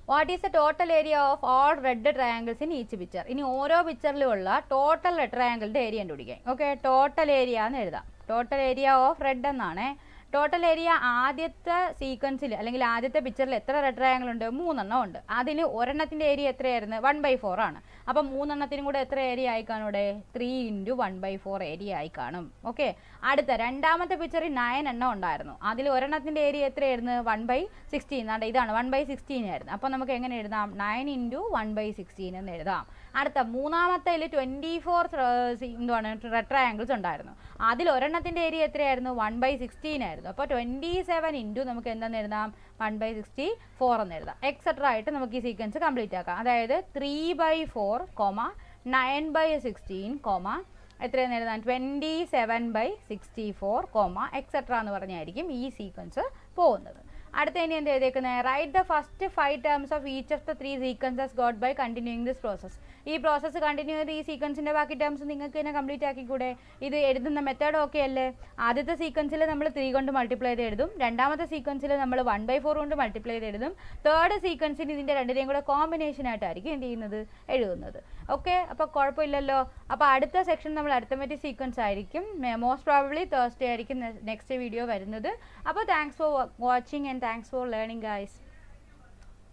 What is the total area of all red triangles in each picture. ഇനി ഓരോ പിക്ചറിലുമുള്ള ടോട്ടൽ റെഡ് ട്രയാങ്കിളിൻ്റെ ഏരിയ കണ്ടുപിടിക്കാം. ഓക്കെ, ടോട്ടൽ ഏരിയ എന്ന് എഴുതാം. ടോട്ടൽ ഏരിയ ഓഫ് റെഡ് എന്നാണ്. ടോട്ടൽ ഏരിയ ആദ്യത്തെ സീക്വൻസിൽ അല്ലെങ്കിൽ ആദ്യത്തെ പിക്ചറിൽ എത്ര റെഡ് ട്രയാങ്കിൾ ഉണ്ട്? 3 എണ്ണം ഉണ്ട്. അതിന് ഒരെണ്ണത്തിൻ്റെ ഏരിയ എത്രയായിരുന്നു? 1/4 ആണ്. അപ്പം 3 എണ്ണത്തിനും കൂടെ എത്ര ഏരിയ ആയി കാണും? ഇവിടെ 3 × 1/4 ഏരിയ ആയി കാണും. ഓക്കെ, അടുത്ത രണ്ടാമത്തെ പിക്ചറിൽ 9 എണ്ണം ഉണ്ടായിരുന്നു. അതിൽ ഒരെണ്ണത്തിൻ്റെ ഏരിയ എത്രയായിരുന്നു? 1/16. ഇതാണ് 1/16 ആയിരുന്നു. അപ്പോൾ നമുക്ക് എങ്ങനെ എഴുതാം? 9 × 1/16 എന്ന് എഴുതാം. അടുത്ത മൂന്നാമത്തേൽ 24 എന്തുവാണ് റെട്രയാങ്കിൾസ് ഉണ്ടായിരുന്നു. അതിൽ ഒരെണ്ണത്തിൻ്റെ ഏരിയ എത്രയായിരുന്നു? 1/16 ആയിരുന്നു. അപ്പോൾ 27 ഇൻറ്റു നമുക്ക് എന്താണെന്ന് എഴുതാം? 1/64 എന്ന് എഴുതാം. എക്സെട്ര ആയിട്ട് നമുക്ക് ഈ സീക്വൻസ് കംപ്ലീറ്റ് ആക്കാം. അതായത് 3/4, 9/16, എത്രയെന്ന് എഴുതാം? 27/64, എക്സെട്ര എന്ന് പറഞ്ഞായിരിക്കും ഈ സീക്വൻസ് പോകുന്നത്. അടുത്ത ഇനി എന്ത് എഴുതിയേക്കുന്നത്? Write the first 5 terms of each of the 3 sequences got by continuing this process. ഈ പ്രോസസ്സ് കണ്ടിന്യൂ ചെയ്ത് ഈ സീക്വൻസിൻ്റെ ബാക്കി ടേംസ് നിങ്ങൾക്ക് തന്നെ കംപ്ലീറ്റ് ആക്കിക്കൂടെ? ഇത് എഴുതുന്ന മെത്തേഡ് ഓക്കെ അല്ലേ? ആദ്യത്തെ സീക്വൻസിൽ നമ്മൾ 3 കൊണ്ട് മൾട്ടിപ്ലൈ ചെയ്ത് എഴുതും. രണ്ടാമത്തെ സീക്വൻസിൽ നമ്മൾ 1/4 കൊണ്ട് മൾട്ടിപ്ലൈ ചെയ്ത് എഴുതും. തേർഡ് സീക്വൻസിന് ഇതിൻ്റെ രണ്ടിനെയും കൂടെ കോമ്പിനേഷൻ ആയിട്ടായിരിക്കും എന്ത് ചെയ്യുന്നത്? എഴുതുന്നത്. ഓക്കെ, അപ്പോൾ കുഴപ്പമില്ലല്ലോ. അപ്പോൾ അടുത്ത സെക്ഷൻ നമ്മൾ അരിത്തമെറ്റിക് സീക്വൻസ് ആയിരിക്കും. മോസ്റ്റ് പ്രോബബ്ലി തേഴ്സ്ഡേ ആയിരിക്കും നെക്സ്റ്റ് വീഡിയോ വരുന്നത്. അപ്പോൾ thanks for watching and thanks for learning guys.